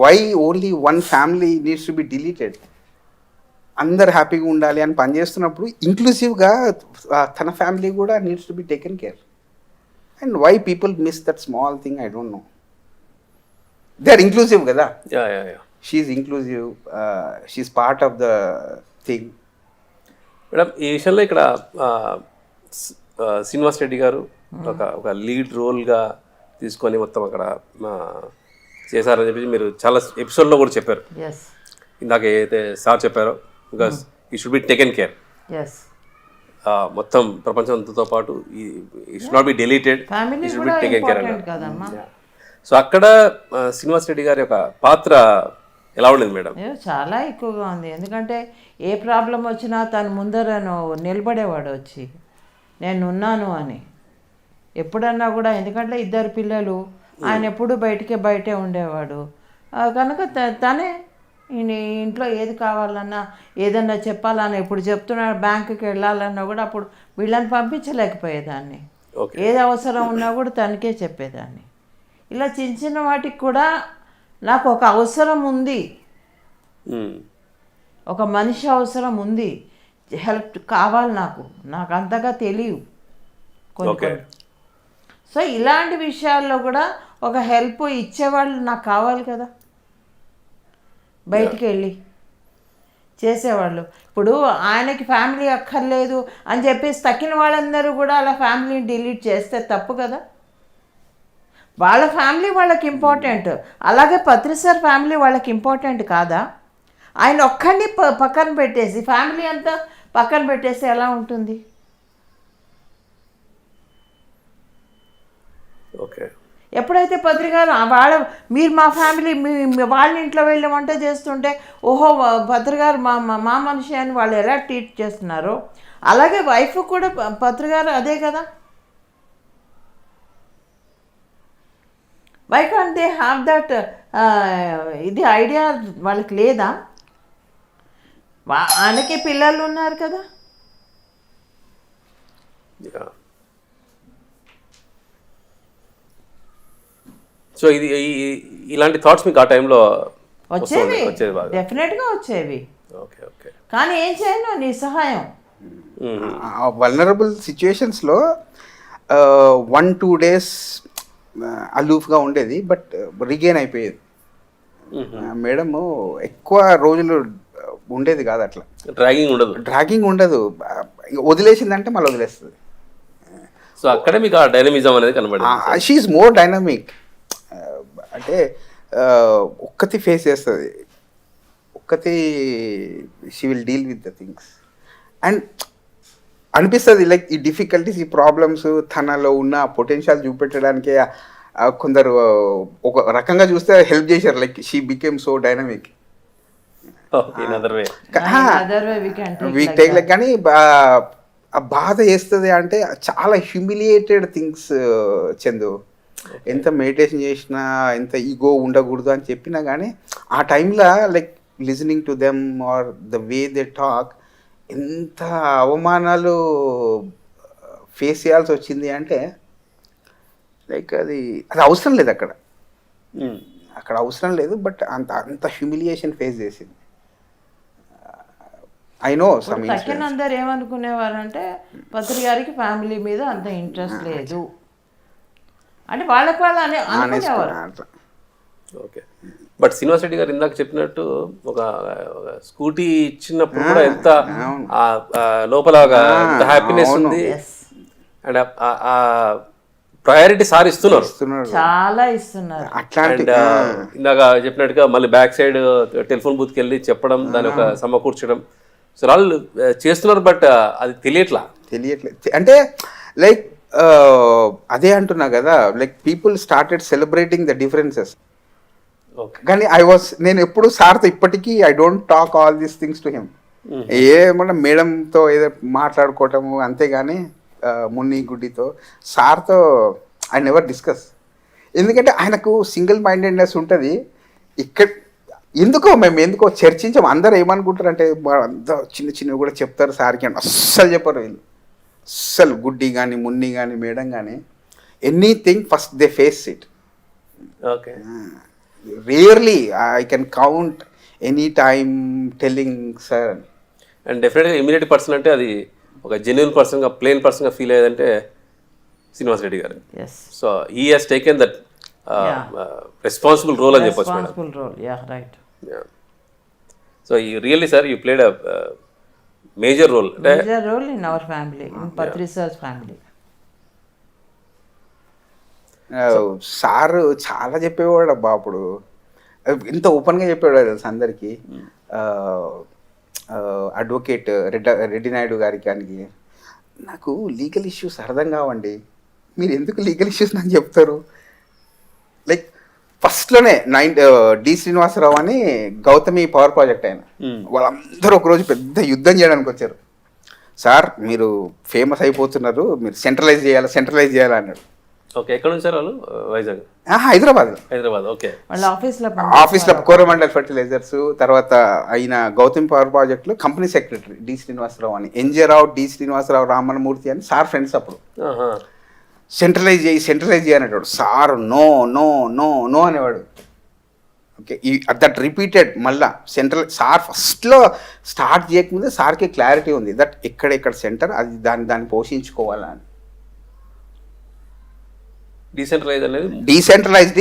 Why only one family needs to be deleted? అందరు హ్యాపీగా ఉండాలి అని పనిచేస్తున్నప్పుడు ఇంక్లూసివ్గా తన ఫ్యామిలీ కూడా needs to be taken care. And why people miss that small thing I don't know. They are inclusive కదా. She's inclusive, she's part of the thing. Madam ఈ విషయంలో ఇక్కడ శ్రీనివాస్ రెడ్డి గారు ఒక లీడ్ రోల్గా తీసుకొని మొత్తం అక్కడ చేశారని చెప్పి మీరు చాలా ఎపిసోడ్లో కూడా చెప్పారు. ఇందాక ఏదైతే సార్ చెప్పారో బికాస్ ఈ షుడ్ బి టేకెన్ కేర్. మొత్తం ప్రపంచంతో పాటు ఈ షుడ్ నాట్ బి డిలీటెడ్, ఈ షుడ్ బి టేకెన్ కేర్ అన్నారు. సో అక్కడ శ్రీనివాస్ రెడ్డి గారి యొక్క పాత్ర ఎలా ఉండేది మేడం? చాలా ఎక్కువగా ఉంది. ఎందుకంటే ఏ ప్రాబ్లం వచ్చినా తను ముందర నిలబడేవాడు వచ్చి నేను ఉన్నాను అని ఎప్పుడన్నా కూడా. ఎందుకంటే ఇద్దరు పిల్లలు, ఆయన ఎప్పుడు బయటే ఉండేవాడు కనుక తనే ఇంట్లో ఏది కావాలన్నా ఏదన్నా చెప్పాలన్నా ఇప్పుడు చెప్తున్నాడు. బ్యాంకుకి వెళ్ళాలన్నా కూడా అప్పుడు వీళ్ళని పంపించలేకపోయేదాన్ని. ఏది అవసరం ఉన్నా కూడా తనకే చెప్పేదాన్ని. ఇలా చిన్న చిన్న వాటికి కూడా నాకు ఒక అవసరం ఉంది, ఒక మనిషి అవసరం ఉంది, హెల్ప్ కావాలి నాకు అంతగా తెలియదు కొన్ని. సో ఇలాంటి విషయాల్లో కూడా ఒక హెల్ప్ ఇచ్చేవాళ్ళు నాకు కావాలి కదా, బయటికి వెళ్ళి చేసేవాళ్ళు. ఇప్పుడు ఆయనకి ఫ్యామిలీ అక్కర్లేదు అని చెప్పేసి తక్కిన వాళ్ళందరూ కూడా అలా ఫ్యామిలీని డిలీట్ చేస్తే తప్పు కదా. వాళ్ళ ఫ్యామిలీ వాళ్ళకి ఇంపార్టెంట్, అలాగే పత్రి సార్ ఫ్యామిలీ వాళ్ళకి ఇంపార్టెంట్ కాదా? ఆయన ఒక్కడిని పక్కన పెట్టేసి ఫ్యామిలీ అంతా పక్కన పెట్టేసి ఎలా ఉంటుంది? ఓకే, ఎప్పుడైతే పత్రికారు మీరు మా ఫ్యామిలీ వాళ్ళ ఇంట్లో వెళ్ళి వంట చేస్తుంటే ఓహో పత్రికారు మా మనిషి అని వాళ్ళు ఎలా ట్రీట్ చేస్తున్నారో అలాగే వైఫ్ కూడా పత్రికారు అదే కదా. Why can't they have that ఇది ఐడియా వాళ్ళకి లేదా? ఆయనకి పిల్లలు ఉన్నారు కదా. సో ఇది ఇలాంటి థాట్స్ మీకు ఆ టైంలో వచ్చేవి, బాగా? డెఫినెట్గా వచ్చేవి. Okay okay. కానీ ఏం చేయను, నీ సహాయం. వల్నరబుల్ సిచ్యువేషన్స్లో 1-2 days అలూఫ్గా ఉండేది, బట్ రిగైన్ అయిపోయేది. మేడము ఎక్కువ రోజులు ఉండేది కాదు అట్లా. డ్రాగింగ్ ఉండదు, వదిలేసిందంటే మళ్ళీ వదిలేస్తుంది. సో అక్కడే మీకు ఆ డైనమిజం అనేది కనబడింది. She's more dynamic. అంటే ఒక్కతి ఫేస్ చేస్తుంది, ఒక్కతి she will deal with the things. And అనిపిస్తుంది లైక్ ఈ డిఫికల్టీస్, ఈ ప్రాబ్లమ్స్ తనలో ఉన్న పొటెన్షియల్ చూపెట్టడానికే కొందరు ఒక రకంగా చూస్తే హెల్ప్ చేశారు. Like she became so dynamic. కానీ ఆ బాధ వేస్తుంది అంటే చాలా హ్యూమిలియేటెడ్ థింగ్స్ చందు. ఎంత మెడిటేషన్ చేసినా, ఎంత ఈగో ఉండకూడదు అని చెప్పినా కానీ ఆ టైంలో like listening to them or the way they talk, ఎంత అవమానాలు ఫేస్ చేయాల్సి వచ్చింది అంటే లైక్ అది అవసరం లేదు అక్కడ అవసరం లేదు, బట్ అంత హ్యూమిలియేషన్ ఫేస్ చేసింది. ఐ నో సమ్ అందరు ఏమనుకునేవారంటే పత్రి గారికి ఫ్యామిలీ మీద అంత ఇంట్రెస్ట్ లేదు అంటే వాళ్ళకి వాళ్ళు అనుకునేవారు. ఓకే. బట్ శ్రీనివాస్ రెడ్డి గారు ఇందాక చెప్పినట్టు ఒక స్కూటీ ఇచ్చినప్పుడు కూడా ఎంత లోపల ఎంత హ్యాపీనెస్ ఉంది. అండ్ ప్రయారిటీ సార్ ఇస్తున్నారు, చాలా ఇస్తున్నారు. అండ్ ఇందాక చెప్పినట్టుగా మళ్ళీ బ్యాక్ సైడ్ టెలిఫోన్ బూత్కి వెళ్ళి చెప్పడం, దాని ఒక సమకూర్చడం, సో వాళ్ళు చేస్తున్నారు. బట్ అది తెలియట్లేదు అంటే లైక్ అదే అంటున్నా కదా, like people started celebrating the differences. కానీ నేను ఎప్పుడు సార్తో ఇప్పటికీ I don't talk all these things to him. ఏమన్నా మేడంతో ఏదో మాట్లాడుకోవటము అంతేగాని మున్ని గుడ్డితో సార్తో ఐ నెవర్ డిస్కస్. ఎందుకంటే ఆయనకు సింగిల్ మైండెడ్నెస్ ఉంటుంది. ఇక్కడ ఎందుకో చర్చించాం. అందరూ ఏమనుకుంటారు అంటే అంతా చిన్నవి కూడా చెప్తారు సార్కి అంటే అస్సలు చెప్పరు వీళ్ళు. అస్సలు గుడ్డి కానీ మున్ని కానీ మేడం కానీ anything first they face it. Okay. Rarely I can count any time telling sir. And డెఫినెట్గా ఇమీడియట్ పర్సన్ అంటే అది ఒక జెన్యున్ పర్సన్గా, ప్లెయిన్ పర్సన్గా ఫీల్ అయ్యేదంటే శ్రీనివాస్ రెడ్డి గారు. So he has taken that responsible role అని చెప్పొచ్చు madam. So you really sir you played a major role in our family, in Patri sir's family. Sir చాలా చెప్పేవాడు అబ్బా. అప్పుడు ఇంత ఓపెన్గా చెప్పేవాడు తెలుసు అందరికీ. అడ్వకేట్ రెడ్డి నాయుడు గారికి కానీ, నాకు లీగల్ ఇష్యూస్ అర్థం కావండి, మీరు ఎందుకు లీగల్ ఇష్యూస్ నాకు చెప్తారు. లైక్ ఫస్ట్లోనే డి శ్రీనివాసరావు అని గౌతమి పవర్ ప్రాజెక్ట్ ఆయన, వాళ్ళందరూ ఒకరోజు పెద్ద యుద్ధం చేయడానికి వచ్చారు. సార్ మీరు ఫేమస్ అయిపోతున్నారు, మీరు సెంట్రలైజ్ చేయాలి అన్నాడు. ఓకే. ఎక్కడ నుంచి సార్ వాళ్ళు? వైజాగ్, హైదరాబాద్. ఓకే. ఆఫీస్లో కోరమండల్ ఫెర్టిలైజర్స్. తర్వాత ఆయన గౌతమి పవర్ ప్రాజెక్ట్లో కంపెనీ సెక్రటరీ డి శ్రీనివాసరావు అని, ఎన్జే రావు, డి శ్రీనివాసరావు, రామణమూర్తి అని సార్ ఫ్రెండ్స్. అప్పుడు సెంట్రలైజ్ చేయి అనేవాడు sir. No no no no అనేవాడు. ఓకే. దట్ రిపీటెడ్ మళ్ళా సార్ ఫస్ట్లో స్టార్ట్ చేయకముందే సార్కి క్లారిటీ ఉంది దట్ ఎక్కడ సెంటర్ అది దాన్ని పోషించుకోవాలని. Decentralised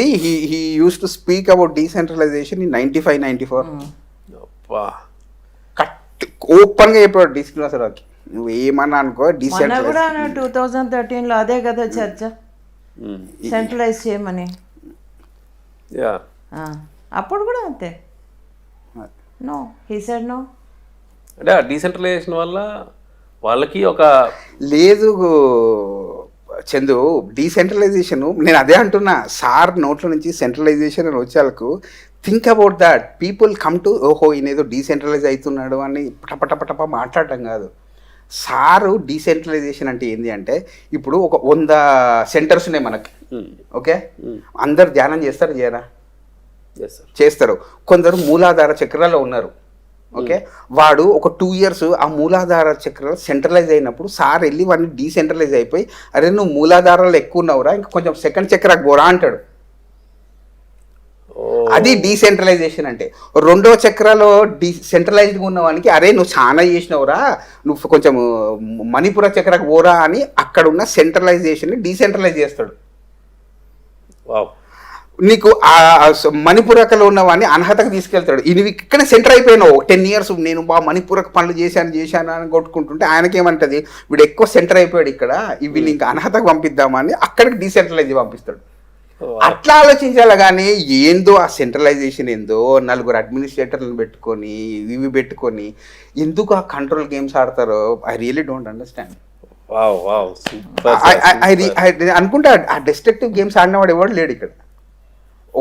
he used to speak about decentralization in 95-94. Open గా చెప్పాడు డి శ్రీనివాసరావుకి, నువ్వు ఏమన్నా అనుకో డీసెంట్రలైజ్. 2013లో అదే కదా చర్చ, సెంట్రలైజ్ చేయమని. అప్పుడు కూడా అంతే, నో హీ సెడ్ నో. అంటే ఆ డీసెంట్రలైజేషన్ వల్ల వాళ్ళకి ఒక లేదు చందు డీసెంట్రలైజేషన్, నేను అదే అంటున్నా, సార్ నోట్ల నుంచి సెంట్రలైజేషన్ అని వచ్చేందుకు think about that. People come to ఓహో ఈయనేదో డీసెంట్రలైజ్ అవుతున్నాడు అని పటపటపటప మాట్లాడటం కాదు. సారు డీసెంట్రలైజేషన్ అంటే ఏంటి అంటే, ఇప్పుడు ఒక 100 సెంటర్స్ ఉన్నాయి మనకి, ఓకే, అందరు ధ్యానం చేస్తారు చేయరా? చేస్తారు. కొందరు మూలాధార చక్రాల్లో ఉన్నారు, ఓకే, వాడు ఒక 2 years ఆ మూలాధార చక్రాలు సెంట్రలైజ్ అయినప్పుడు సార్ వెళ్ళి వాడిని డీసెంట్రలైజ్ అయిపోయి, అరే నువ్వు మూలాధారాలు ఎక్కువ ఉన్నావురా, ఇంకా కొంచెం సెకండ్ చక్రాకు పోరా అంటాడు. అది డీసెంట్రలైజేషన్ అంటే. 2వ చక్రాలో సెంట్రలైజ్డ్గా ఉన్నవానికి, అరే నువ్వు చాలా చేసినవురా, నువ్వు కొంచెం మణిపుర చక్రకు పోరా అని అక్కడ ఉన్న సెంట్రలైజేషన్ని డీసెంట్రలైజ్ చేస్తాడు. నీకు ఆ మణిపురకలో ఉన్నవాడిని అర్హతకు తీసుకెళ్తాడు. నువ్వు ఇక్కడ సెంటర్ అయిపోయినావు 10 years, నేను బా మణిపురక పనులు చేశాను అని కొట్టుకుంటుంటే ఆయనకేమంటది, వీడు ఎక్కువ సెంటర్ అయిపోయాడు ఇక్కడ, ఇవి నీకు అర్హతకు పంపిద్దామని అక్కడికి డీసెంట్రలైజ్ పంపిస్తాడు. అట్లా ఆలోచించాలి. కానీ ఏందో ఆ సెంట్రలైజేషన్ ఏందో, 4 అడ్మినిస్ట్రేటర్లను పెట్టుకొని ఇవి పెట్టుకొని ఎందుకు ఆ కంట్రోల్ గేమ్స్ ఆడతారో ఐ రియలీ డోంట్ అండర్స్టాండ్. అనుకుంటా ఆ డిస్ట్రక్టివ్ గేమ్స్ ఆడినవాడు ఎవడు లేడు ఇక్కడ.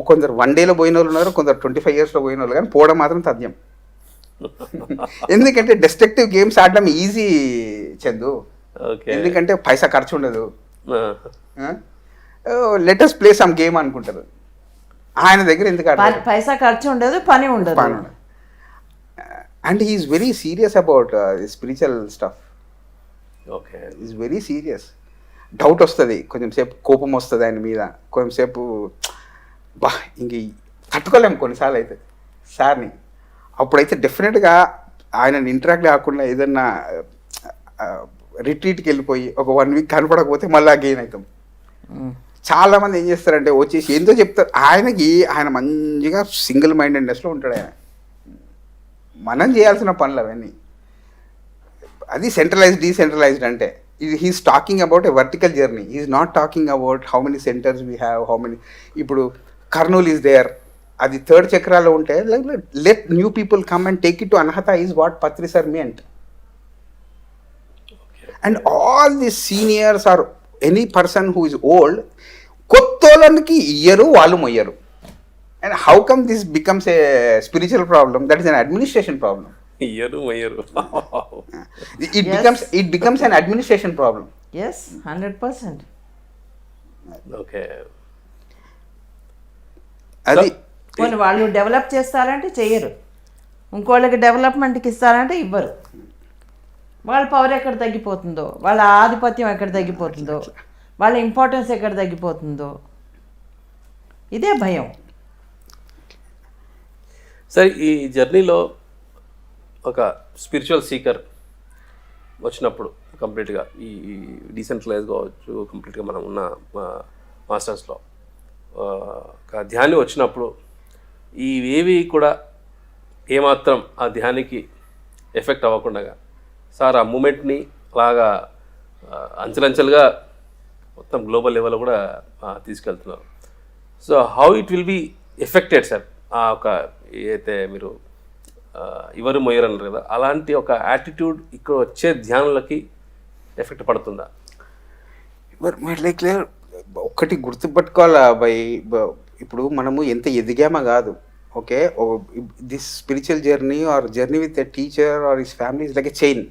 కొందరు 1 dayలో పోయిన వాళ్ళు ఉన్నారు, కొందరు 25 yearsలో పోయిన వాళ్ళు, కానీ పోవడం మాత్రం తథ్యం. ఎందుకంటే డిస్ట్రక్టివ్ గేమ్స్ ఆడడం ఈజీ చందు, ఎందుకంటే పైసా ఖర్చు ఉండదు. లెటెస్ట్ ప్లే సమ్ గేమ్ అనుకుంటారు. ఆయన దగ్గర ఎందుకు ఆడతారు? పైసా ఖర్చు ఉండదు, పని ఉండదు. And he's very serious about spiritual stuff. Okay, is very serious. Doubt వస్తుంది, కొంచెం సేపు కోపం వస్తుంది ఆయన మీద, కొంచెం సేపు బా ఇంక తట్టుకోలేము కొన్నిసార్లు అయితే సార్ని. అప్పుడైతే డెఫినెట్గా ఆయనని ఇంటరాక్ట్ కాకుండా ఏదన్నా రిట్రీట్కి వెళ్ళిపోయి ఒక 1 week కనపడకపోతే మళ్ళీ గెయిన్ అవుతాం. చాలామంది ఏం చేస్తారంటే వచ్చేసి ఏందో చెప్తారు. ఆయన మంచిగా సింగిల్ మైండెడ్నెస్లో ఉంటాడు ఆయన. మనం చేయాల్సిన పనులు అవన్నీ. అది సెంట్రలైజ్డ్ డీసెంట్రలైజ్డ్ అంటే. He's talking about a vertical journey. He's not talking about how many centres we have, how many. ఇప్పుడు కర్నూల్ ఈజ్ దేర్, అది 3rd చక్రాలో ఉంటే let new people come and take it to Anahata is what Patri sir meant. And all the seniors or any person who is old, కొత్తోళ్ళకి ఇయ్యరు, వాళ్ళు మొయ్యరు. And how come this becomes a spiritual problem? That is an administration problem. It becomes an administration problem. Yes, 100%. Okay, అది కొన్ని వాళ్ళు develop చేస్తారంటే చెయ్యరు, ఇంకోళ్ళకి డెవలప్మెంట్కి ఇస్తారంటే ఇవ్వరు. వాళ్ళ పవర్ ఎక్కడ తగ్గిపోతుందో, వాళ్ళ ఆధిపత్యం ఎక్కడ తగ్గిపోతుందో, వాళ్ళ ఇంపార్టెన్స్ ఎక్కడ తగ్గిపోతుందో, ఇదే భయం. సరే, ఈ జర్నీలో ఒక స్పిరిచువల్ సీకర్ వచ్చినప్పుడు కంప్లీట్గా ఈ డీసెంట్రలైజ్ కావచ్చు, కంప్లీట్గా మనం ఉన్న మాస్టర్స్లో ఒక ధ్యాని వచ్చినప్పుడు ఇవేవి కూడా ఏమాత్రం ఆ ధ్యానికి ఎఫెక్ట్ అవ్వకుండా సార్ ఆ మూమెంట్ని అలాగా అంచెలంచెలుగా మొత్తం గ్లోబల్ లెవెల్లో కూడా తీసుకెళ్తున్నారు. So how it will be affected sir, ఆ ఒక ఏదైతే మీరు ఎవరు మొయ్యరు అన్నారు కదా, అలాంటి ఒక యాటిట్యూడ్ ఇక్కడ వచ్చే ధ్యానులకి ఎఫెక్ట్ పడుతుందా? లైక్ ఒక్కటి గుర్తుపెట్టుకోవాలా బై, ఇప్పుడు మనము ఎంత ఎదిగామా కాదు, okay, this spiritual journey or journey with a teacher or his family is like a chain.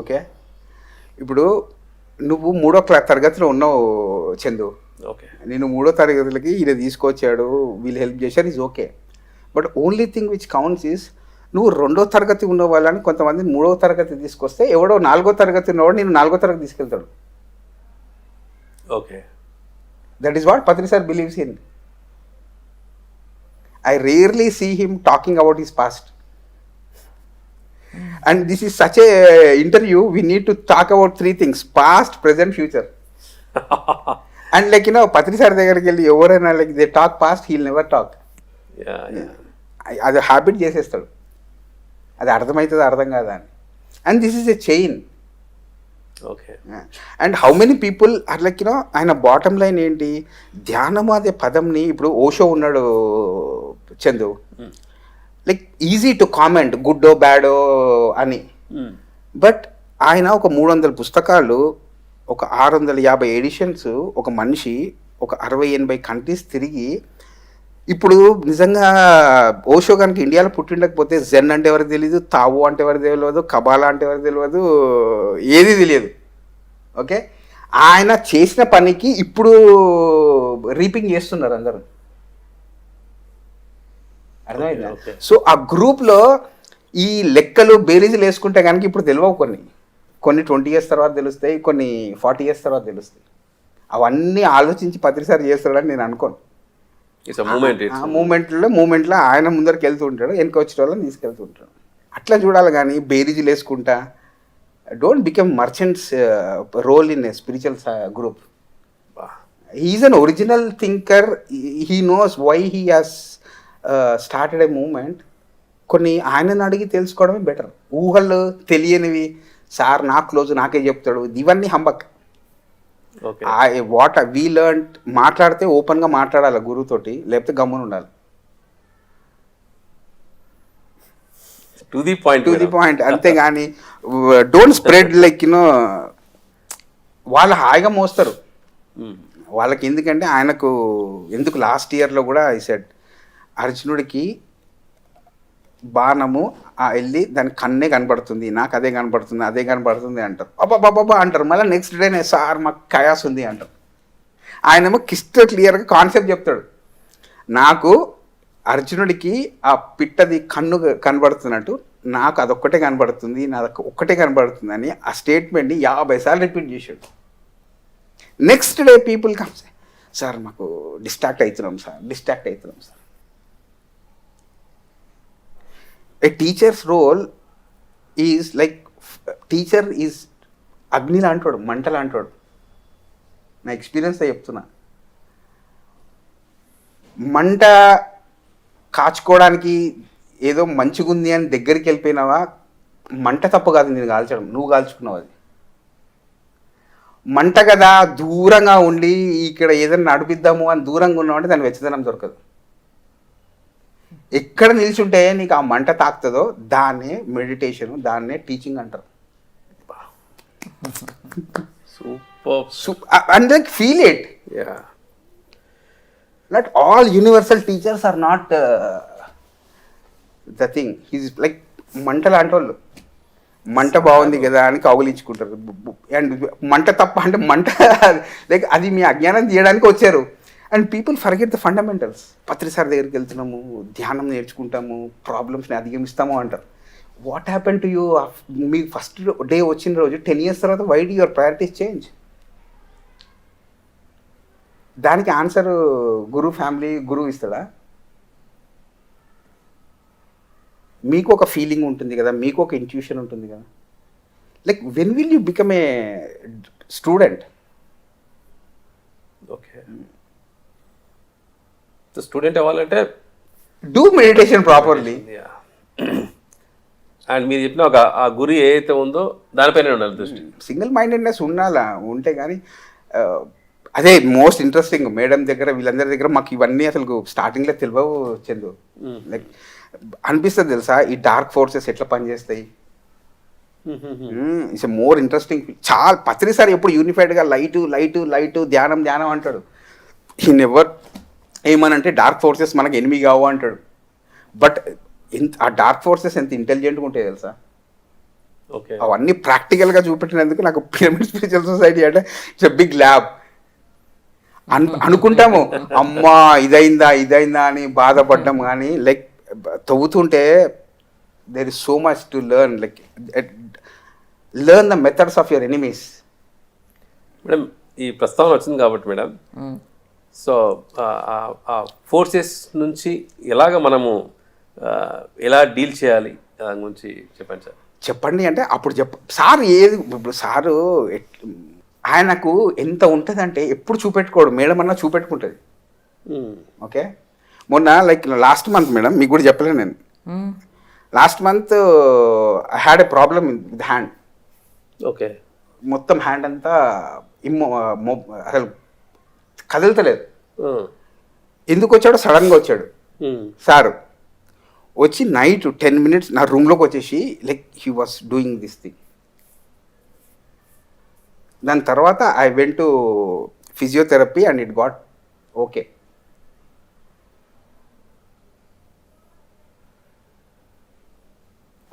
Okay, ఇప్పుడు నువ్వు 3వ తరగతిలో ఉన్నావు చందు, ఓకే, నేను 3వ తరగతిలకి ఈయన తీసుకొచ్చాడు, వీళ్ళు హెల్ప్ చేశారు, is okay. But only thing which counts is నువ్వు 2వ తరగతి ఉన్న వాళ్ళని కొంతమంది 3వ తరగతి తీసుకొస్తే, ఎవడో 4వ తరగతి ఉన్నవాడు నేను 4వ తరగతి తీసుకెళ్తాడు. Okay, that is what Patri sir believes in. I rarely see him talking about his past. And this is such a interview, we need to talk about 3 things: past, present, future. And like, Patri sir దగ్గరికి వెళ్ళి ఎవరైనా like they talk past, he'll never talk. అది habit చేసేస్తాడు, అది అర్థమవుతుంది అర్థం కాదా అని. And this is a chain. Okay, and how many people are like ఆయన బాటమ్ లైన్ ఏంటి, ధ్యానము అదే పదంని, ఇప్పుడు ఓషో ఉన్నాడు Chandu, like easy to comment గుడ్డో బ్యాడో అని, బట్ ఆయన ఒక 300 పుస్తకాలు ఒక 650 ఎడిషన్స్ ఒక మనిషి ఒక 60-80 కంట్రీస్ తిరిగి ఇప్పుడు నిజంగా ఓషో కనుక ఇండియాలో పుట్టిండకపోతే జెన్ అంటే ఎవరికి తెలియదు, తావో అంటే ఎవరికి తెలియదు, కబాలా అంటే ఎవరికి తెలియదు, ఏది తెలియదు. ఓకే, ఆయన చేసిన పనికి ఇప్పుడు రీపింగ్ చేస్తున్నారు అందరూ. అర్థమైందా? సో ఆ గ్రూప్లో ఈ లెక్కలు బేరీజులు వేసుకుంటే కనుక ఇప్పుడు తెలియవు. కొన్ని 20 years తర్వాత తెలుస్తాయి, కొన్ని 40 years తర్వాత తెలుస్తాయి. అవన్నీ ఆలోచించి పత్రిసారి చేస్తాడని నేను అనుకోను. మూమెంట్లో ఆయన ముందరికి వెళ్తూ ఉంటాడు, వెనక వచ్చిన వాళ్ళని తీసుకెళ్తూ ఉంటాడు. అట్లా చూడాలి కానీ బేరీజులు వేసుకుంటా. Don't become merchants role in a spiritual group. He's an original thinker. He knows why he has started a movement. కొన్ని ఆయనను అడిగి తెలుసుకోవడమే బెటర్. ఊహలు తెలియనివి సార్ నా క్లోజ్ నాకే చెప్తాడు, ఇవన్నీ హంబక్. వాట్ వీ లెర్న్ మాట్లాడితే ఓపెన్గా మాట్లాడాలి గురువుతోటి, లేకపోతే గమ్మున ఉండాలి. టు ది పాయింట్ అంతేగాని డోంట్ స్ప్రెడ్ లైక్ వాళ్ళు హాయిగా మోస్తారు. వాళ్ళకి ఎందుకంటే ఆయనకు ఎందుకు లాస్ట్ ఇయర్లో కూడా ఐ సెడ్ అర్జునుడికి బాణము వెళ్ళి దాని కన్నే కనపడుతుంది, నాకు అదే కనపడుతుంది అంటారు. అబ్బాబాబా అంటారు. మళ్ళీ నెక్స్ట్ డేనే సార్ మాకు కయాస్ ఉంది అంటారు. ఆయనేమో క్లియర్గా కాన్సెప్ట్ చెప్తాడు. నాకు అర్జునుడికి ఆ పిట్టది కన్ను కనబడుతున్నట్టు నాకు అదొక్కటే కనబడుతుంది, ఒక్కటే కనబడుతుంది అని ఆ స్టేట్మెంట్ని 50 సార్లు రిపీట్ చేశాడు. Next day people comes, sir మాకు డిస్ట్రాక్ట్ అవుతున్నాం sir. A teacher's role is like, teacher is అగ్ని లాంటోడు, మంట లాంటోడు. నా ఎక్స్పీరియన్స్తో చెప్తున్నా. మంట కాచుకోవడానికి ఏదో మంచిగుంది అని దగ్గరికి వెళ్ళిపోయినావా, మంట తప్పు కాదు నేను కాల్చడం, నువ్వు కాల్చుకున్నావు. అది మంట కదా, దూరంగా ఉండి ఇక్కడ ఏదైనా నడిపిద్దాము అని దూరంగా ఉన్నావు అంటే దాని వెచ్చదనం దొరకదు. ఎక్కడ నిల్చుంటే నీకు ఆ మంట తాకుతుందో దాన్నే మెడిటేషన్, దాన్నే టీచింగ్ అంటారు. And like feel it. Not all universal teachers are not the thing. He's like మంట లాంటి వాళ్ళు. మంట బాగుంది కదా అని కౌగులించుకుంటారు. అండ్ మంట తప్ప అంటే మంట లైక్ అది మీ అజ్ఞానం తీయడానికి వచ్చారు. And people forget the fundamentals. పత్రిసారి దగ్గరికి వెళ్తున్నాము, ధ్యానం నేర్చుకుంటాము, ప్రాబ్లమ్స్ని అధిగమిస్తాము అంటారు. What happen to you? మీ ఫస్ట్ డే వచ్చిన రోజు 10 years తర్వాత why do your priorities change? దానికి ఆన్సర్ గురువు ఇస్తాడా? మీకు ఒక ఫీలింగ్ ఉంటుంది కదా, మీకు ఒక ఇంట్యూషన్ ఉంటుంది కదా. Like when will you become a student? Okay, student అవ్వాలంటే డూ మెడిటేషన్ ప్రాపర్లీ. అండ్ మీరు చెప్పిన ఒక ఆ గురి ఏదైతే ఉందో దానిపైన ఉండాలి దృష్టి. సింగిల్ మైండెడ్నెస్ ఉంటే కానీ అదే మోస్ట్ ఇంట్రెస్టింగ్. మేడం దగ్గర వీళ్ళందరి దగ్గర మాకు ఇవన్నీ అసలు స్టార్టింగ్లో తెలియవు చందు. లైక్ అనిపిస్తుంది తెలుసా ఈ డార్క్ ఫోర్సెస్ ఎట్లా పనిచేస్తాయి. It's more interesting. చాలా పత్రిసారి ఎప్పుడు యూనిఫైడ్గా లైటు ధ్యానం అంటాడు. ఈ నెవర్ ఏమనంటే డార్క్ ఫోర్సెస్ మనకు ఎనిమి కావు అంటాడు. బట్ ఆ డార్క్ ఫోర్సెస్ ఎంత ఇంటెలిజెంట్గా ఉంటాయి తెలుసా. ఓకే, అవన్నీ ప్రాక్టికల్గా చూపెట్టినందుకు నాకు పిరమిడ్ స్పిరిచువల్ సొసైటీ అంటే ఇట్స్ ఎ బిగ్ ల్యాబ్. అనుకుంటాము అమ్మా ఇదైందా అని బాధపడ్డాం. కానీ లైక్ తవ్వుతుంటే there is so much to learn. Like learn the methods of your enemies. Madam ఈ ప్రస్తావన వచ్చింది కాబట్టి మేడం, సో ఆ ఫోర్సెస్ నుంచి ఎలాగ మనము ఎలా డీల్ చేయాలి దాని గురించి చెప్పండి సార్. చెప్పండి అంటే అప్పుడు సార్ ఏది ఇప్పుడు సారు ఆయనకు ఎంత ఉంటుందంటే ఎప్పుడు చూపెట్టుకోడు, మేడం అన్నా చూపెట్టుకుంటుంది. ఓకే, మొన్న లైక్ లాస్ట్ మంత్ మేడం మీకు కూడా చెప్పలేను నేను. Last month I had a problem with hand. Okay, మొత్తం హ్యాండ్ అంతా అసలు కదలతలేదు. ఎందుకు వచ్చాడో సడన్గా వచ్చాడు సార్. వచ్చి నైట్ 10 minutes నా రూమ్లోకి వచ్చేసి like he was doing this thing. దాని తర్వాత I went to physiotherapy and it got okay.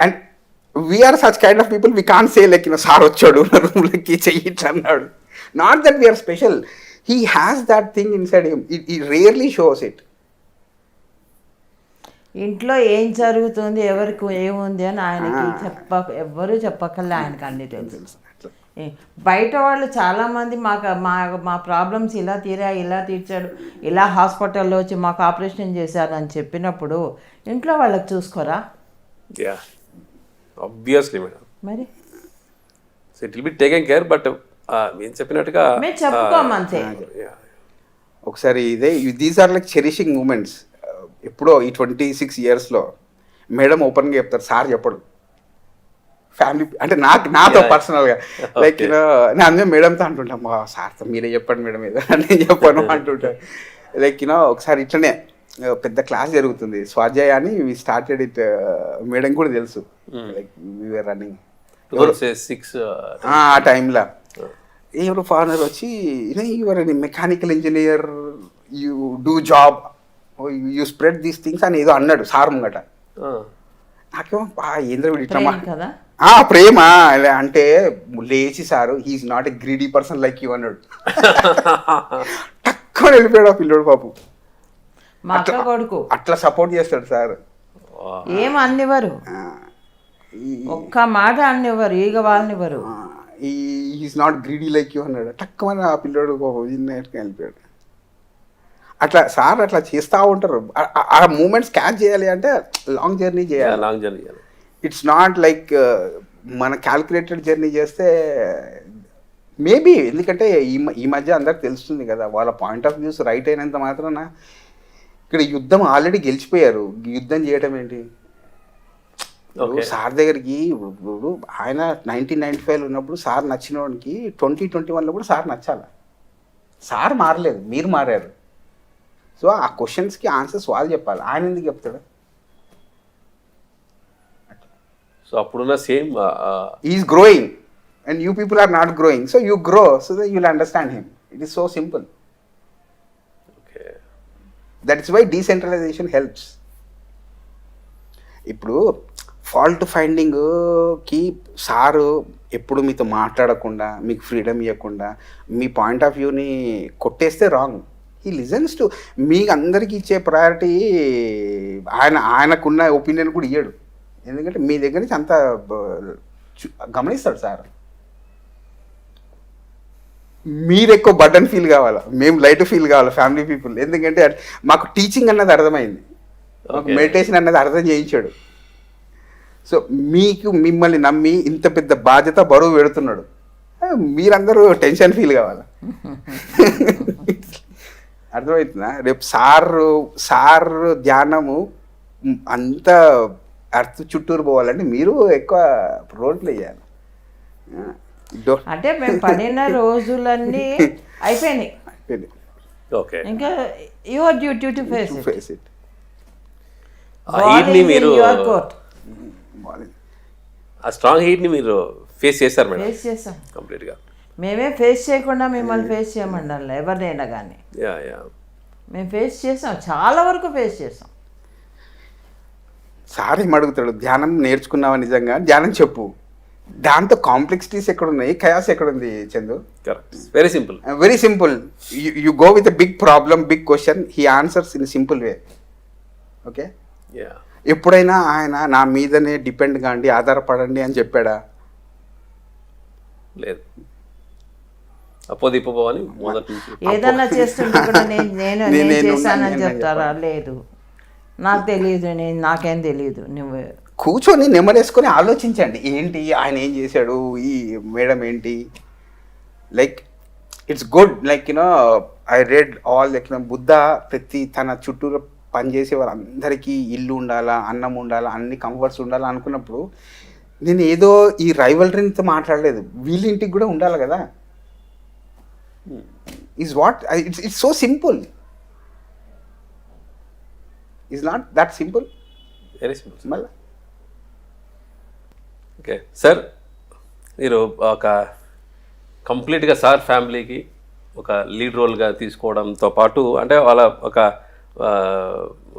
And we are such kind of people we can say like sir వచ్చాడు నా రూమ్లోకి చెయ్యి ఇట్లా అన్నాడు. Not that we are special, he has that thing inside him, he rarely shows it. ఇంట్లో ఏం జరుగుతుంది ఎవరికి ఏముంది అని ఆయనకి ఎవ్వరూ చెప్పకల్లా ఆయనకి అన్ని తెలుసు. బయట వాళ్ళు చాలామంది మా ప్రాబ్లమ్స్ ఇలా తీర్చాడు, ఇలా హాస్పిటల్లో వచ్చి మాకు ఆపరేషన్ చేశారు అని చెప్పినప్పుడు ఇంట్లో వాళ్ళకి చూసుకోరా? ఆబ్వియస్లీ మేడం, మరి so it will be taken care. But మేము చెప్పినట్టుగా మేము చెప్పుకోమంతే. ఒకసారి these are like cherishing moments. ఎప్పుడో ఈ 26 yearsలో మేడం ఓపెన్గా చెప్తారు, సార్ చెప్పడు. ఫ్యామిలీ అంటే నాతో పర్సనల్గా లైక్ నేను అందుకే మేడంతో అంటుంటాం, సార్తో మీరే చెప్పండి మేడం ఏదో నేను చెప్పను అంటుంటాను. లైక్ ఒకసారి ఇట్లనే పెద్ద క్లాస్ జరుగుతుంది స్వాధ్యాయ అని, వి స్టార్టెడ్ ఇట్, మేడం కూడా తెలుసు, లైక్ వీఆర్ రన్నింగ్ 2006 ఆ టైంలో ఎవరు ఫారినర్ వచ్చి your mechanical engineer, you do job, you spread these things అని ఏదో అన్నాడు సార్ ముంగట. నాకేమో ఏంద్ర ఇట్లా కదా ప్రేమ అంటే లేచి sir he's not a greedy person like you అన్నాడు. తక్కువ వెళ్ళిపోయాడు ఆ పిల్లోడు పాపం. మా అక్క కొడుకు అట్లా సపోర్ట్ చేస్తాడు సార్. ఏం అన్నివ్వరు, ఒక్క మాట అన్నివ్వరు, ఈగ వాళ్ళనివ్వరు. Is not greedy like you అన్నాడు. తక్కువ ఆ పిల్లోడు పాపం వెళ్ళిపోయాడు. అట్లా సార్ అట్లా చేస్తూ ఉంటారు. ఆ మూమెంట్స్ క్యాచ్ చేయాలి అంటే లాంగ్ జర్నీ చేయాలి. ఇట్స్ నాట్ లైక్ మన క్యాల్కులేటెడ్ జర్నీ చేస్తే మేబీ, ఎందుకంటే ఈ మధ్య అందరికి తెలుస్తుంది కదా వాళ్ళ పాయింట్ ఆఫ్ వ్యూస్ రైట్ అయినంత మాత్రాన. ఇక్కడ యుద్ధం ఆల్రెడీ గెలిచిపోయారు, యుద్ధం చేయటం ఏంటి? సార్ దగ్గరికి ఇప్పుడు ఆయన 1995 ఉన్నప్పుడు సార్ నచ్చిన వాడికి 2021లో కూడా సార్ నచ్చాలి. సార్ మారలేదు, మీరు మారారు. సో ఆ క్వశ్చన్స్కి ఆన్సర్స్ వాళ్ళు చెప్పాలి, ఆయన ఎందుకు చెప్తాడు? సో అప్పుడున్న same is growing and you people are not growing, so you grow so that you will understand him. It is so simple. That is why decentralization helps. ఇప్పుడు ఫాల్ట్ ఫైండింగ్కి సారు ఎప్పుడు మీతో మాట్లాడకుండా, మీకు ఫ్రీడమ్ ఇవ్వకుండా, మీ point of వ్యూని కొట్టేస్తే wrong. He listens to మీకు అందరికీ ఇచ్చే ప్రయారిటీ ఆయనకున్న ఒపీనియన్ కూడా ఇయ్యడు. ఎందుకంటే మీ దగ్గర నుంచి అంత గమనిస్తాడు సార్. మీరు ఎక్కువ బర్డన్ ఫీల్ కావాలా, మేము లైట్ ఫీల్ కావాలా ఫ్యామిలీ పీపుల్. ఎందుకంటే మాకు టీచింగ్ అన్నది అర్థమైంది, మాకు మెడిటేషన్ అన్నది అర్థం చేయించాడు. సో మిమ్మల్ని నమ్మి ఇంత పెద్ద బాధ్యత బరువు పెడుతున్నాడు, మీరందరూ టెన్షన్ ఫీల్ కావాలా? అర్థమవుతుందా? రేపు సార్ ధ్యానము అంత అర్త్ చుట్టూరు పోవాలంటే మీరు ఎక్కువ రోల్ ప్లే చేయాలి. అంటే మేము పడిన రోజులన్నీ అయిపోయినాయి. ఓకే, ఇంకా your duty to face it. ఆ స్ట్రాంగ్ హీట్ని మీరు ఫేస్ చేశారు మేడం? ఫేస్ చేసాం కంప్లీట్గా. మేమే ఫేస్ చేయకుండా మిమ్మల్ని ఫేస్ చేయమండాలి ఎవరినైనా కానీ. మేము ఫేస్ చేసాం, చాలా వరకు ఫేస్ చేసాం. సార్ ఏం అడుగుతాడు, ధ్యానం నేర్చుకున్నావా నిజంగా? ధ్యానం చెప్పు. దాంతో కాంప్లెక్సిటీస్ ఎక్కడున్నాయి, కయాస్ ఎక్కడుంది Chandu? Correct, very simple. Very simple. You go with a big problem, big question, he answers in simple way. Okay, ఎప్పుడైనా ఆయన నా మీదనే డిపెండ్ కాండి, ఆధారపడండి అని చెప్పాడా? లేదు. అపోదిపోని మొదటి ఏదన్నా చేస్తుంటే కూడా నేను చేశానని చెప్తారా? లేదు, నాకు తెలియదు, నాకేం తెలియదు. నువ్వు కూర్చొని నెమ్మరేసుకొని ఆలోచించండి, ఏంటి ఆయన ఏం చేశాడు, ఈ మేడం ఏంటి. Like it's good, like I read all, like Buddha ప్రతి తన చుట్టూరు పనిచేసే వాళ్ళందరికీ ఇల్లు ఉండాలా, అన్నం ఉండాలా, అన్ని కంఫర్ట్స్ ఉండాలా అనుకున్నప్పుడు నేను ఏదో ఈ రైవల్రీతో మాట్లాడలేదు, వీళ్ళ ఇంటికి కూడా ఉండాలి కదా. Is what it's so simple. Is not that simple, very simple. మళ్ళీ ఓకే సార్, మీరు ఒక కంప్లీట్గా సార్ ఫ్యామిలీకి ఒక లీడ్ రోల్గా తీసుకోవడంతో పాటు అంటే వాళ్ళ ఒక ఆ,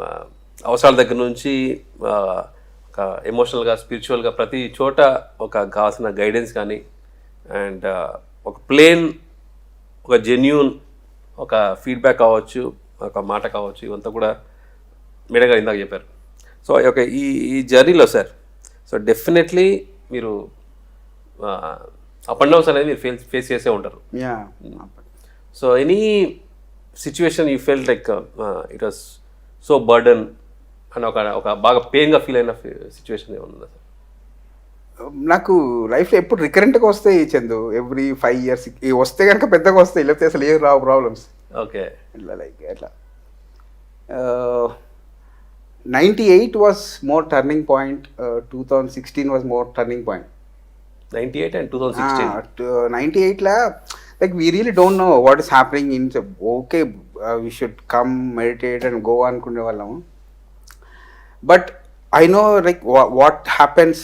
ఆ, అవసరాల దగ్గర నుంచి ఒక ఎమోషనల్గా స్పిరిచువల్గా ప్రతి చోట ఒక కావాల్సిన గైడెన్స్ కానీ అండ్ ఒక ప్లేన్ ఒక జెన్యూన్ ఒక ఫీడ్బ్యాక్ కావచ్చు ఒక మాట కావచ్చు ఇవంతా కూడా మేడం గారు ఇందాక చెప్పారు. సో ఈ జర్నీలో సార్ సో డెఫినెట్లీ మీరు అప్ అండ్ డౌన్స్ అనేది మీరు ఫేస్ చేసే ఉంటారు. Yeah so any situation you felt like it was so burden అని ఒక బాగా పెయిన్గా ఫీల్ అయిన సిచ్యువేషన్ ఏమన్నా సార్? నాకు లైఫ్లో ఎప్పుడు రికరెంట్గా వస్తాయి చందు, ఎవ్రీ 5 years వస్తే కనుక పెద్దగా వస్తాయి, లేకపోతే అసలు ఏం రావు ప్రాబ్లమ్స్. ఓకే. ఇట్లా లైక్ ఎట్లా 98 was more turning point, 2016 was more turning point. 98 and 2016. 98లా like we really don't know what is happening in, okay we should come meditate and go అనుకునే వాళ్ళము. But I know like what happens,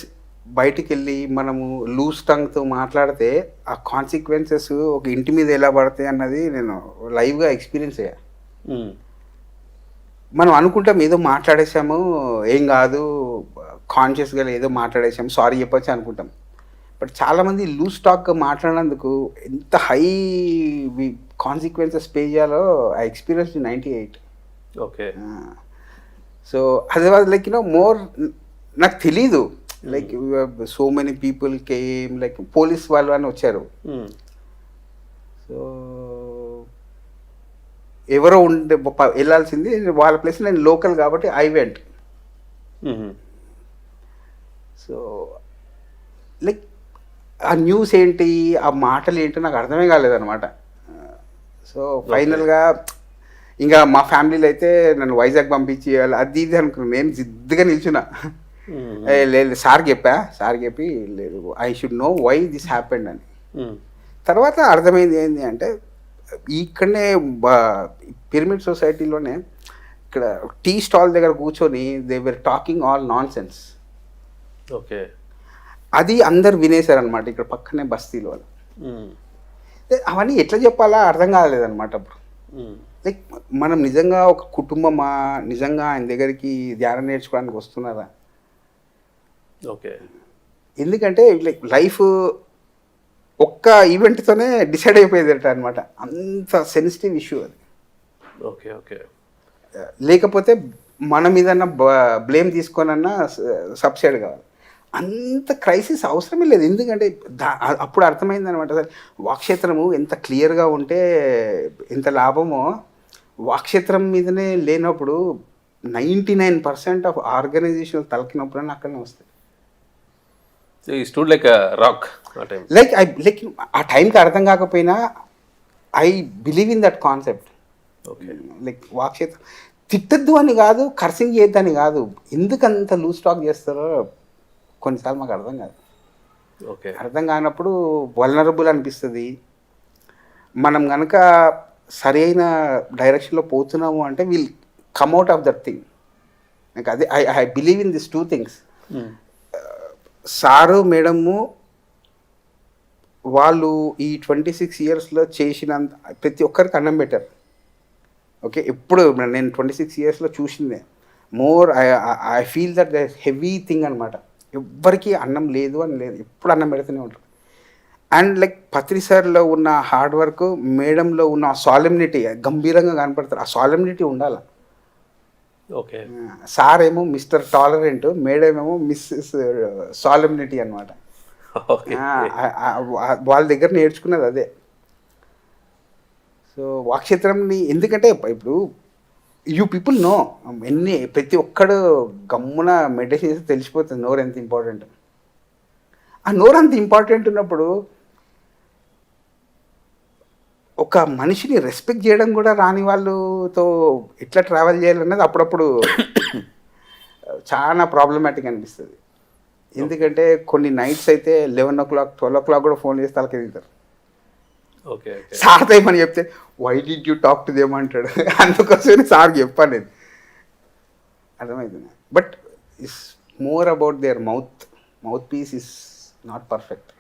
బయటికి వెళ్ళి మనము loose టంగ్తో మాట్లాడితే ఆ consequences ఒక ఇంటి మీద ఎలా పడతాయి అన్నది నేను లైవ్గా ఎక్స్పీరియన్స్ అయ్యా. మనం అనుకుంటాం ఏదో మాట్లాడేసాము ఏం కాదు, కాన్షియస్గా ఏదో మాట్లాడేసాము సారీ చెప్పొచ్చు అనుకుంటాం. బట్ చాలామంది లూజ్ టాక్గా మాట్లాడినందుకు ఎంత హై కాన్సిక్వెన్సెస్ పే చేయాలో I experience in 98. Okay. So అది లైక్ యూనో మోర్ నాకు తెలీదు, like so many people came, like police వాళ్ళు అని వచ్చారు. సో ఎవరో ఉండే వెళ్ళాల్సింది వాళ్ళ ప్లేస్, నేను లోకల్ కాబట్టి ఐ వెంట్. సో లైక్ ఆ న్యూస్ ఏంటి, ఆ మాటలు ఏంటో నాకు అర్థమే కాలేదన్నమాట. సో ఫైనల్గా ఇంకా మా ఫ్యామిలీలో అయితే నన్ను వైజాగ్ పంపించి అది ఇది అనుకున్నాను. నేను జిద్దుగా నిల్చున్నా, లేదు సార్ చెప్పి లేదు I should know why this happened అని. తర్వాత అర్థమైంది ఏంటి అంటే ఇక్కడనే పిరమిడ్ సొసైటీలోనే ఇక్కడ టీ స్టాల్ దగ్గర కూర్చొని they were talking all non sense. Okay. అది అందరు వినేశారనమాట ఇక్కడ పక్కనే బస్తీలో. అవన్నీ ఎట్లా చెప్పాలా అర్థం కాలేదన్నమాట అప్పుడు. లైక్ మనం నిజంగా ఒక కుటుంబమా, నిజంగా ఆయన దగ్గరికి ధ్యానం నేర్చుకోవడానికి వస్తున్నారా? ఓకే. ఎందుకంటే లైక్ లైఫ్ ఒక్క ఈవెంట్తోనే డిసైడ్ అయిపోయేది అనమాట, అంత సెన్సిటివ్ ఇష్యూ అది. ఓకే. ఓకే. లేకపోతే మన మీదన్నా బ్లేమ్ తీసుకోనన్నా సబ్సైడ్ కావాలి, అంత క్రైసిస్ అవసరమే లేదు. ఎందుకంటే అప్పుడు అర్థమైంది అనమాట సార్, వాక్షేత్రము ఎంత క్లియర్గా ఉంటే ఎంత లాభమో, వాక్షేత్రం మీదనే లేనప్పుడు 99% ఆఫ్ ఆర్గనైజేషన్ తలకినప్పుడు అక్కడనే వస్తాయి. ఈ స్టూడ్ లైక్ రాక్ లైక్ ఆ టైంకి అర్థం కాకపోయినా I believe in that concept. Okay. Like వాక్షేత్రం తిట్టద్దు అని కాదు, కర్సింగ్ చేయొద్దని కాదు, ఎందుకంత లూజ్ టాక్ చేస్తారో కొన్నిసార్లు మాకు అర్థం కాదు. ఓకే. అర్థం కానప్పుడు వల్నరబుల్ అనిపిస్తుంది. మనం కనుక సరైన డైరెక్షన్లో పోతున్నాము అంటే will come out of that thing. నాకు అదే I believe in this 2 things. Sir madam వాళ్ళు ఈ 26 yearsలో చేసినంత ప్రతి ఒక్కరికి అన్నం పెట్టారు. ఓకే, ఎప్పుడు నేను 26 yearsలో చూసిందే more I feel that the heavy thing అనమాట. ఎవ్వరికి అన్నం లేదు అని లేదు, ఎప్పుడు అన్నం పెడుతూనే ఉంటారు. అండ్ లైక్ పత్రి సార్లో ఉన్న హార్డ్ వర్క్, మేడంలో ఉన్న సాలెమ్నిటీ గంభీరంగా కనపడతారు. ఆ సాలెమ్నిటీ ఉండాలి. ఓకే. సార్ ఏమో మిస్టర్ టాలరెంట్, మేడం ఏమో మిస్సెస్ సాలెమ్నిటీ అనమాట. వాళ్ళ దగ్గర నేర్చుకున్నది అదే. సో వాక్షేత్రంని ఎందుకంటే ఇప్పుడు యూ పీపుల్ నో ప్రతి ఒక్కడు గమ్మున మెడిటేషన్ చేస్తే తెలిసిపోతుంది నోరు ఎంత ఇంపార్టెంట్. ఆ నోరు అంత ఇంపార్టెంట్ ఉన్నప్పుడు ఒక మనిషిని రెస్పెక్ట్ చేయడం కూడా రాని వాళ్ళతో ఎట్లా ట్రావెల్ చేయాలన్నది అప్పుడప్పుడు చాలా ప్రాబ్లమాటిక్ అనిపిస్తుంది. ఎందుకంటే కొన్ని నైట్స్ అయితే 11 o'clock 12 o'clock కూడా ఫోన్ చేస్తే వాళ్ళకి ఎదుగుతారు. ఓకే. సార్ ఏమని చెప్తే why did you talk to them అంటాడు. అందుకోసమే సార్ చెప్పాను నేను, అర్థమైంది. But it's more about their mouth piece is not perfect.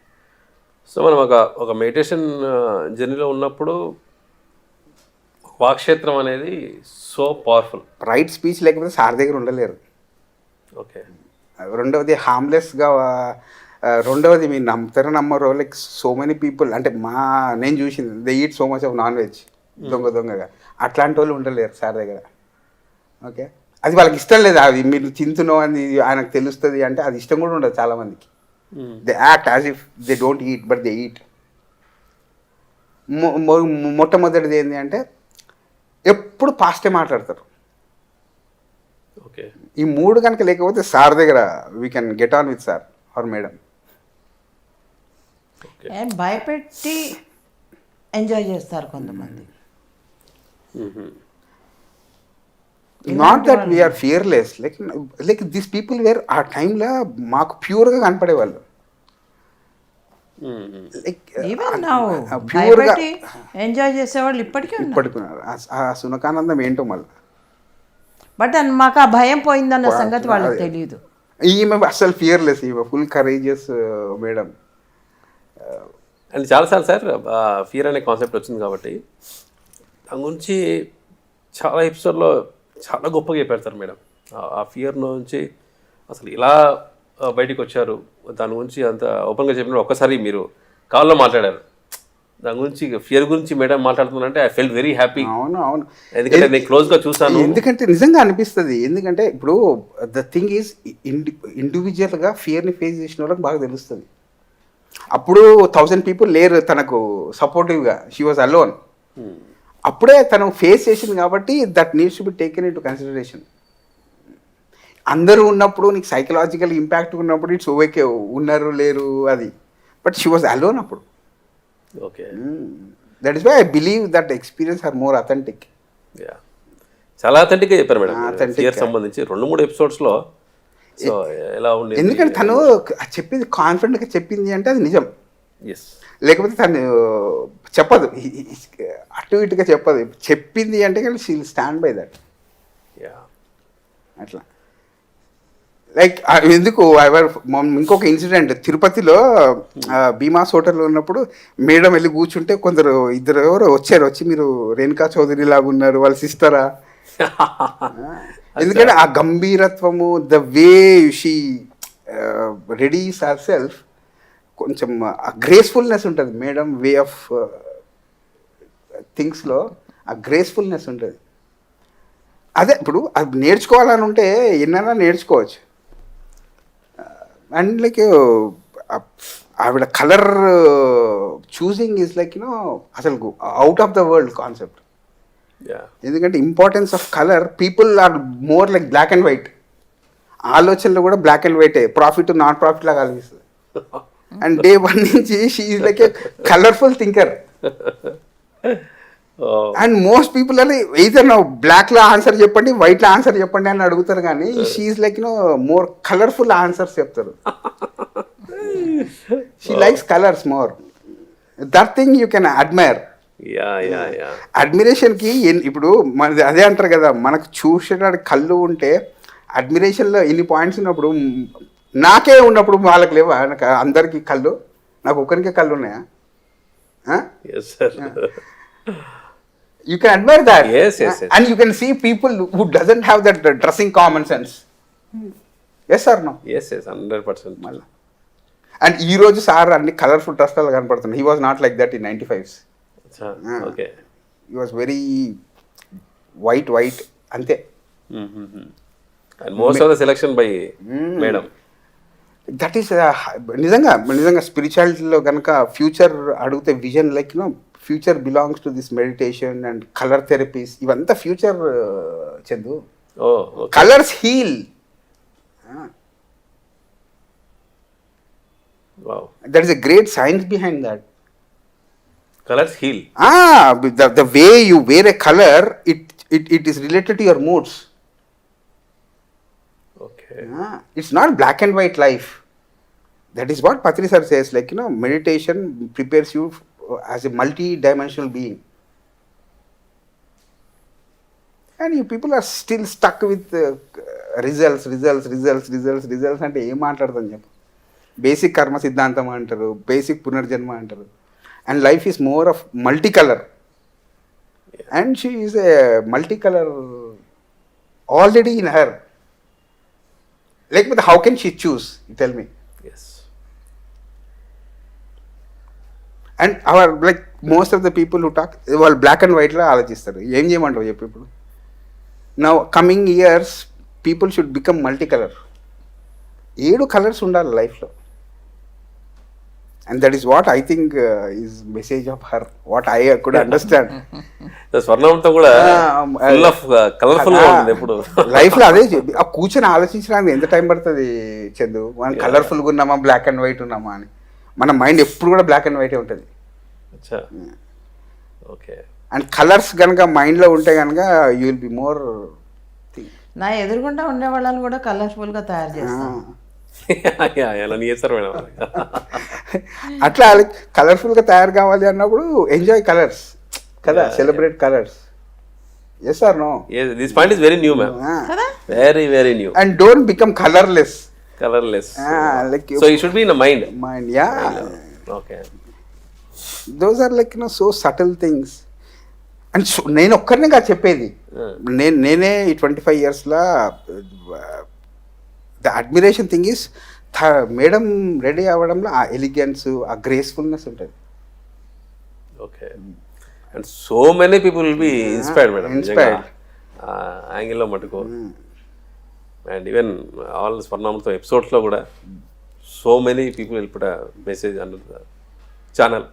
So మనం ఒక మెడిటేషన్ జర్నీలో ఉన్నప్పుడు వాక్క్షేత్రం అనేది సో పవర్ఫుల్. రైట్ స్పీచ్ లేకపోతే సార్ దగ్గర ఉండలేరు. ఓకే. రెండవది హార్మ్లెస్గా, రెండవది మీరు నమ్ముతారో నమ్మరో, లైక్ సో మెనీ పీపుల్ అంటే నేను చూసింది they eat so much of non veg దొంగగా. అట్లాంటి వాళ్ళు ఉండలేరు సార్ దగ్గర. ఓకే, అది వాళ్ళకి ఇష్టం లేదు. అది మీరు తింటున్నావు అని ఆయనకు తెలుస్తుంది అంటే అది ఇష్టం కూడా ఉండదు చాలామందికి. They act as if they don't eat but they eat. మొట్టమొదటిది ఏంటి అంటే ఎప్పుడు పాస్టే మాట్లాడతారు. ఓకే. ఈ మూడు కనుక లేకపోతే సార్ దగ్గర we can get on with sir or madam. And భయపెట్టి ఎంజాయ్ చేస్తారు కొంతమంది. Not that we are fearless, like this people were ఆ టైంలో మాకు ప్యూర్గా కనపడేవాళ్ళు. లైక్ ఈవెన్ నౌ ప్యూర్గా భయపెట్టి ఎంజాయ్ చేసేవాళ్ళు ఇప్పటికీ ఉన్నారు. ఇప్పటికున్నారు. ఆ సునకానందం ఏంటో మళ్ళీ. బట్ మాకు ఆ భయం పోయిందన్న సంగతి వాళ్ళకి తెలియదు. ఈమె అసలు ఫియర్లెస్, ఈమె ఫుల్ కరేజియస్ మేడం. అండ్ చాలాసార్లు సార్ ఫియర్ అనే కాన్సెప్ట్ వచ్చింది కాబట్టి దాని గురించి చాలా ఎపిసోడ్లో చాలా గొప్పగా చెప్పారు సార్ మేడం. ఆ ఫియర్ నుంచి అసలు ఇలా బయటికి వచ్చారు, దాని గురించి అంత ఓపెన్గా చెప్పినప్పుడు ఒక్కసారి మీరు కాల్లో మాట్లాడారు. దాని గురించి ఫియర్ గురించి మేడం మాట్లాడుతున్నారంటే ఐ ఫెల్ట్ వెరీ హ్యాపీ. అవును అవును, ఎందుకంటే నేను క్లోజ్గా చూసాను. ఎందుకంటే నిజంగా అనిపిస్తుంది. ఎందుకంటే ఇప్పుడు ద థింగ్ ఈజ్ ఇండివిజువల్గా ఫియర్ని ఫేస్ చేసిన వాళ్ళకి బాగా తెలుస్తుంది. అప్పుడు 1000 పీపుల్ లేరు తనకు సపోర్టివ్గా, షీ వాజ్ అలోన్. అప్పుడే తను ఫేస్ చేసింది కాబట్టి that needs to be taken in to consideration. అందరూ ఉన్నప్పుడు నీకు సైకలాజికల్ ఇంపాక్ట్ ఉన్నప్పుడు ఇట్స్ ఓకే, ఉన్నారు లేరు అది, బట్ షీ వాజ్ అలోన్ అప్పుడు. Okay. That is why I believe that experience are more authentic. చాలా అథెంటిక్గా చెప్పారు మేడం. Authentic. ఫియర్ సంబంధించి 2-3 ఎపిసోడ్స్లో సో ఎలా ఉండేది. ఎందుకంటే తను చెప్పింది కాన్ఫిడెంట్గా చెప్పింది అంటే అది నిజం. ఎస్. లేకపోతే తను చెప్పదు, అటు ఇటుగా చెప్పదు. చెప్పింది అంటే కానీ షీ స్టాండ్ బై దట్. అట్లా లైక్ ఎందుకు ఇంకొక ఇన్సిడెంట్ తిరుపతిలో భీమాస్ హోటల్లో ఉన్నప్పుడు మేడం వెళ్ళి కూర్చుంటే కొందరు ఇద్దరు ఎవరో వచ్చి మీరు రేణుకా చౌదరి లాగా ఉన్నారు, వాళ్ళ సిస్టరా. ఎందుకంటే ఆ గంభీరత్వము, the way she readies herself, కొంచెం ఆ గ్రేస్ఫుల్నెస్ ఉంటుంది మేడం వే ఆఫ్ థింగ్స్లో. ఆ గ్రేస్ఫుల్నెస్ ఉంటుంది. అదే ఇప్పుడు అది నేర్చుకోవాలని ఉంటే ఎన్నైనా నేర్చుకోవచ్చు. అండ్ లైక్ ఆవిడ colour choosing is like you know అసలు out of the world concept. ఎందుకంటే importance of colour, people are more like black and white. ఆలోచనలు కూడా బ్లాక్ అండ్ వైటే, ప్రాఫిట్ నాట్ ప్రాఫిట్ లాగా ఆలోచిస్తుంది. అండ్ డే 1 నుంచి she is like a colourful thinker. And most people అని either నా బ్లాక్లో ఆన్సర్ చెప్పండి, వైట్లో ఆన్సర్ చెప్పండి అని అడుగుతారు, కానీ she like more colourful answers చెప్తారు. She likes colours more. That thing you can admire. అడ్మిరేషన్కి ఇప్పుడు మన అదే అంటారు కదా, మనకు చూసేటానికి కళ్ళు ఉంటే అడ్మిరేషన్లో ఎన్ని పాయింట్స్ ఉన్నప్పుడు నాకే ఉన్నప్పుడు వాళ్ళకి లేవా? నాకు అందరికీ కళ్ళు, నాకు ఒకరికే కళ్ళు ఉన్నాయా? You can admire that. Yes. And you can see people who doesn't have that dressing common sense. Yes or no? Yes, 100%. మళ్ళీ అండ్ ఈ రోజు సార్ అన్ని కలర్ఫుల్ డ్రెస్లలో కనపడుతున్నాయి. He was not like that in 95s. Okay. He was very white అంతే. And most of the selection by madam. That is నిజంగా స్పిరిచువాలిటీలో కనుక ఫ్యూచర్ అడిగితే vision like future belongs to this meditation and colour therapies, ఇవంతా future Chandu. Colours heal. That is a great science behind that. Colours heal. The way you wear a color, it is related to your moods. Okay. It's not black and white life. That is what Patri sir says, like meditation prepares you as a multi-dimensional being. And you people are still stuck with results అంటే ఏం మాట్లాడతాను చెప్పు. Basic కర్మ సిద్ధాంతం అంటారు, basic పునర్జన్మ అంటారు. And life is more of multi colour. And she is a multi colour already in her. లేకపోతే how can she choose, tell me. Yes. And our like most of the people who talk వాళ్ళు black and వైట్లో ఆలోచిస్తారు. ఏం చేయమంటావు చెప్పు ఇప్పుడు? Now coming years people should become multi colour. 7 colours ఉండాలి లైఫ్లో. And that is what I think is message of her, what I could understand. స్వర్ణవంతం కూడా ఫుల్ ఆఫ్ కలర్ఫుల్ గా ఉంటుంది ఎప్పుడు. లైఫ్లో అదే ఆ కూర్చొని ఆలోచించడానికి ఎంత టైం పడుతుంది చందు? మనం కలర్ఫుల్గా ఉన్నామా, బ్లాక్ అండ్ వైట్ ఉన్నామా అని. మన మైండ్ ఎప్పుడు కూడా బ్లాక్ అండ్ వైటే ఉంటుంది. అచ్చా, ఓకే. అండ్ కలర్స్ కనుక మైండ్లో ఉంటే కనుక యూ విల్ బి మోర్. నా ఎదురుగుండా ఉండే వాళ్ళని కూడా కలర్ఫుల్గా తయారు చేస్తాను. ఎలా చేస్తారు మేడం? అట్లా కలర్ఫుల్గా తయారు కావాలి అన్నప్పుడు ఎంజాయ్ కలర్స్ కదా, celebrate colours. Yes or no? This point is very new ma'am, very very new. And don't become colourless. Like so you should be in mind. Yeah, okay. Those are like so subtle things. And నేను ఒక్కరినే చెప్పేది. నేనే ఈ 25 yearsలో the admiration thing is madam ready అవ్వడంలో ఆ elegance, ఆ gracefulness ఉంటుంది. Okay. And so many people will be inspired madam, inspired యాంగిల్లో మటుకు. అండ్ ఈవెన్ ఆల్ స్వర్ణామృతం ఎపిసోడ్స్లో కూడా so many people will put a message under the channel.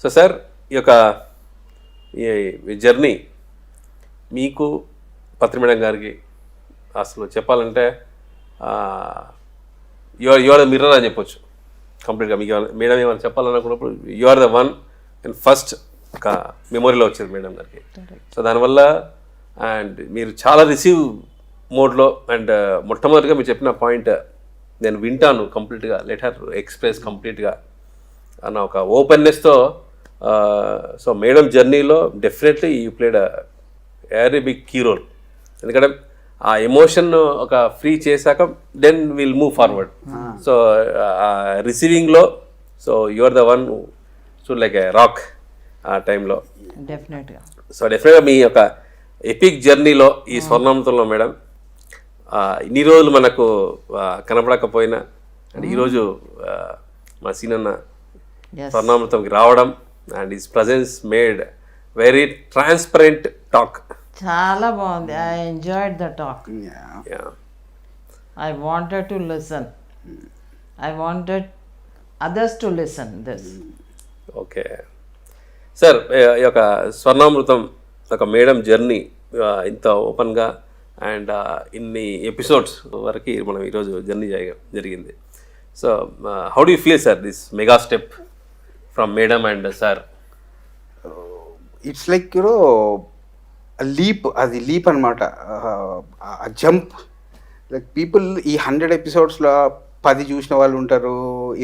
So sir, ఈ యొక్క ఈ జర్నీ మీకు, పత్రి మేడం గారికి అసలు చెప్పాలంటే యు ఆర్ ద మిర్రర్ అని చెప్పొచ్చు కంప్లీట్గా. మీకు మేడం ఏమైనా చెప్పాలనుకున్నప్పుడు you are the one and first ఒక మెమొరీలో వచ్చేది మేడం గారికి. సో దానివల్ల అండ్ మీరు చాలా రిసీవ్ మోడ్లో అండ్ మొట్టమొదటిగా మీరు చెప్పిన పాయింట్ నేను వింటాను కంప్లీట్గా, లెట్ హర్ ఎక్స్ప్రెస్ కంప్లీట్గా అన్న ఒక ఓపెన్నెస్తో. సో మేడం జర్నీలో definitely you played a very big key role. ఎందుకంటే ఆ ఎమోషన్ ఒక ఫ్రీ చేశాక then will move forward. So రిసీవింగ్లో so you are the one should like a rock ఆ టైంలో. డెఫినెట్గా. సో డెఫినెట్గా మీ యొక్క ఎపిక్ జర్నీలో ఈ స్వర్ణామృతంలో మేడం ఇన్ని రోజులు మనకు కనపడకపోయినా అంటే ఈరోజు మా సీనన్న స్వర్ణామృతంకి రావడం and his presence made very transparent talk. చాలా బాగుంది. I enjoyed the talk. I wanted to listen. I wanted others to listen this. Okay sir, ఈ యొక్క స్వర్ణామృతం ఒక మేడం జర్నీ ఇంత ఓపెన్గా అండ్ ఇన్ని ఎపిసోడ్స్ వరకు మనం ఈరోజు జర్నీ జరిగింది. So how do you feel sir this mega step from madam and sir? It's like you know leap. అది లీప్ అనమాట, జంప్. లైక్ పీపుల్ ఈ 100 episodes 10 చూసిన వాళ్ళు ఉంటారు,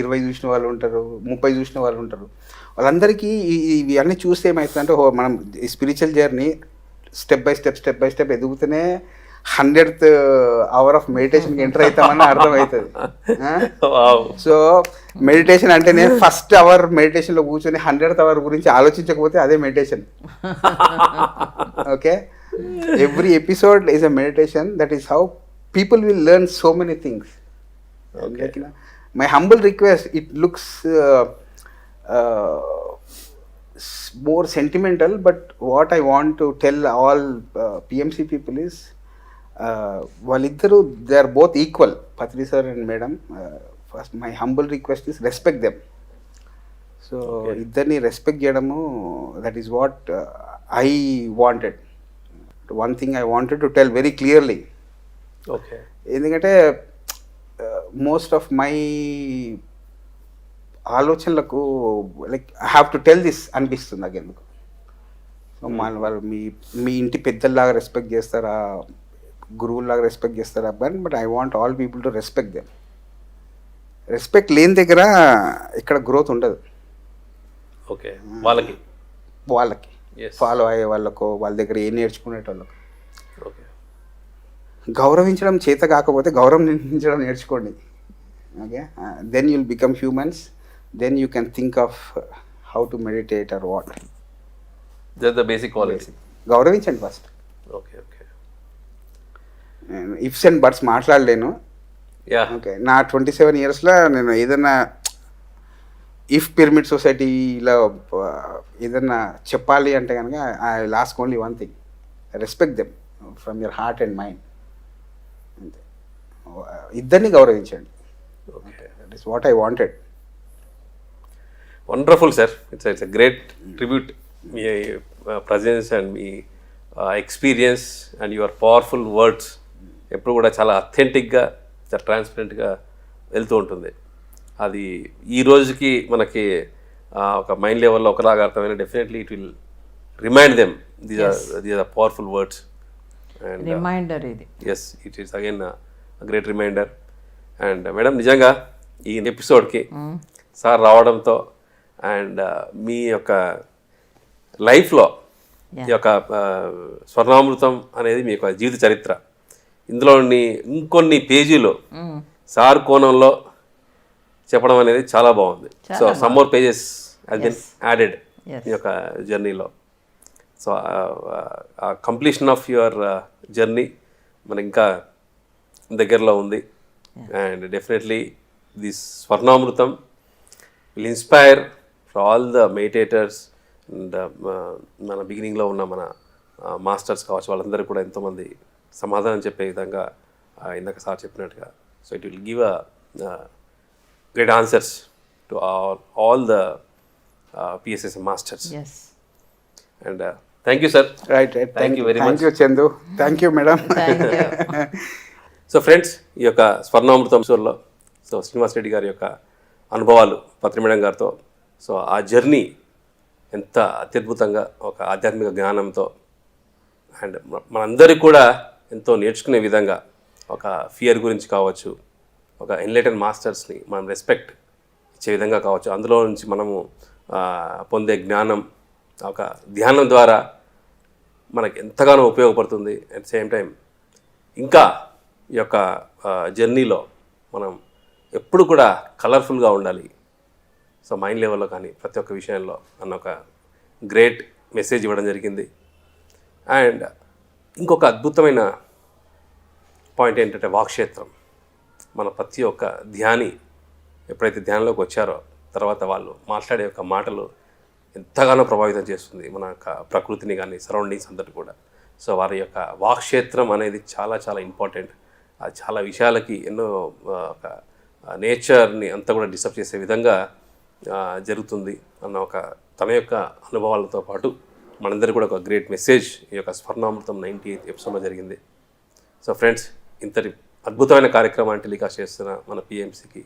20 చూసిన వాళ్ళు ఉంటారు, 30 చూసిన వాళ్ళు ఉంటారు. వాళ్ళందరికీ ఇవి అన్నీ చూస్తే ఏమవుతుందంటే మనం ఈ spiritual journey step by step ఎదుగుతూనే 100th hour ఆఫ్ మెడిటేషన్కి ఎంటర్ అవుతామని అర్థమవుతుంది. సో మెడిటేషన్ అంటే నేను ఫస్ట్ అవర్ మెడిటేషన్లో కూర్చొని 100th hour గురించి ఆలోచించకపోతే అదే meditation. Okay, every episode is a meditation. That is how people will learn so many things. My humble request, it looks more sentimental, but what I want to tell all PMC people is వాళ్ళిద్దరూ they are both equal, Patri sir and madam. First my humble request is respect them. So ఇద్దరిని respect చేయడము, that is what I wanted. One thing I wanted to tell very clearly. Okay. ఎందుకంటే most of my ఆలోచనలకు like I have to tell this అనిపిస్తుంది నాకు ఎందుకు. So వాళ్ళు మీ ఇంటి పెద్దల్లాగా respect చేస్తారా, గురువుల్లాగా రెస్పెక్ట్ చేస్తారా? But I want all people to respect them. Respect లేని దగ్గర ఇక్కడ గ్రోత్ ఉండదు. ఓకే, వాళ్ళకి ఫాలో అయ్యే వాళ్ళకో వాళ్ళ దగ్గర ఏం నేర్చుకునేటోళ్ళకు. ఓకే, గౌరవించడం చేత కాకపోతే గౌరవించడం నేర్చుకోండి. Okay, then you'll become humans. Then you can think of how to meditate or what. That the basic quality. గౌరవించండి first. Okay okay. Ifs and buts మాట్లాడలేను. యా. ఓకే, నా 27 ఇయర్స్లో నేను ఏదైనా ఇఫ్ పిరమిడ్ సొసైటీలో ఏదన్నా చెప్పాలి అంటే కనుక I last only one thing, respect them from your heart and mind. అంతే, ఇద్దరిని గౌరవించండి. Okay. That is what I wanted. Wonderful sir. It's a great tribute. Me presence and me experience and your powerful words ఎప్పుడు కూడా చాలా అథెంటిక్గా, చాలా ట్రాన్స్పరెంట్గా వెళ్తూ ఉంటుంది. అది ఈ రోజుకి మనకి ఒక మైండ్ లెవెల్లో ఒకలాగా అర్థమైన definitely it will remind them these are powerful words. And reminder ఇది. Yes, it is again great reminder. And madam, నిజంగా ఈ ఎపిసోడ్కి సార్ రావడంతో అండ్ మీ యొక్క లైఫ్లో ఈ యొక్క స్వర్ణామృతం అనేది మీ యొక్క జీవిత చరిత్ర, ఇందులోని ఇంకొన్ని పేజీలు సార్ కోణంలో చెప్పడం అనేది చాలా బాగుంది. So some more pages has been added ఈ యొక్క జర్నీలో. So completion of your journey మనకి ఇంకా దగ్గరలో ఉంది. And definitely this Swarnamrutham will inspire for all the meditators and మన బిగినింగ్లో ఉన్న మన మాస్టర్స్ కావచ్చు, వాళ్ళందరూ కూడా ఎంతోమంది సమాధానం చెప్పే విధంగా ఇందాక సార్ చెప్పినట్టుగా. So it will give a great answers to all the PSSM masters. Yes. And thank you, sir. Right. Thank you very much. Thank you, Chandu. Thank you, madam. Thank you. So friends, ఈ యొక్క స్వర్ణామృతం షోలో so Srinivas Reddy గారి యొక్క అనుభవాలు పత్రి madam గారితో, so ఆ journey ఎంత అత్యద్భుతంగా ఒక ఆధ్యాత్మిక జ్ఞానంతో అండ్ మనందరికీ కూడా ఎంతో నేర్చుకునే విధంగా, ఒక ఫియర్ గురించి కావచ్చు, ఒక ఎన్లైటెన్ మాస్టర్స్ని మనం రెస్పెక్ట్ ఇచ్చే విధంగా కావచ్చు, అందులో నుంచి మనము పొందే జ్ఞానం ఒక ధ్యానం ద్వారా మనకి ఎంతగానో ఉపయోగపడుతుంది. అట్ సేమ్ టైం ఇంకా ఈ యొక్క జర్నీలో మనం ఎప్పుడు కూడా కలర్ఫుల్గా ఉండాలి. సో మైండ్ లెవెల్లో కానీ ప్రతి ఒక్క విషయంలో అన్న ఒక గ్రేట్ మెసేజ్ ఇవ్వడం జరిగింది. అండ్ ఇంకొక అద్భుతమైన పాయింట్ ఏంటంటే వాక్క్షేత్రం. మన ప్రతి ఒక్క ధ్యాని ఎప్పుడైతే ధ్యానంలోకి వచ్చారో తర్వాత వాళ్ళు మాట్లాడే యొక్క మాటలు ఎంతగానో ప్రభావితం చేస్తుంది మన యొక్క ప్రకృతిని కానీ సరౌండింగ్స్ అందరికీ కూడా. సో వారి యొక్క వాక్క్షేత్రం అనేది చాలా చాలా ఇంపార్టెంట్. అది చాలా విషయాలకి ఎన్నో ఒక నేచర్ని అంతా కూడా డిస్టర్బ్ చేసే విధంగా జరుగుతుంది అన్న ఒక తన యొక్క అనుభవాలతో పాటు మనందరికీ కూడా ఒక గ్రేట్ మెసేజ్ ఈ యొక్క స్వర్ణామృతం 98th ఎపిసోడ్లో జరిగింది. సో ఫ్రెండ్స్, ఇంతటి అద్భుతమైన కార్యక్రమాన్ని టెలికాస్ట్ చేస్తున్న మన పిఎంసికి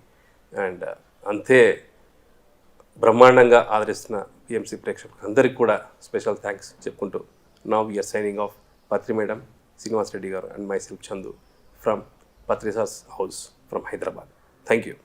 అండ్ అంతే బ్రహ్మాండంగా ఆదరిస్తున్న పిఎంసి ప్రేక్షకులకు అందరికీ కూడా స్పెషల్ థ్యాంక్స్ చెప్పుకుంటూ now we are signing off Patri madam, Srinivas Reddy garu and myself Chandu from పత్రిసాస్ house from Hyderabad. Thank you.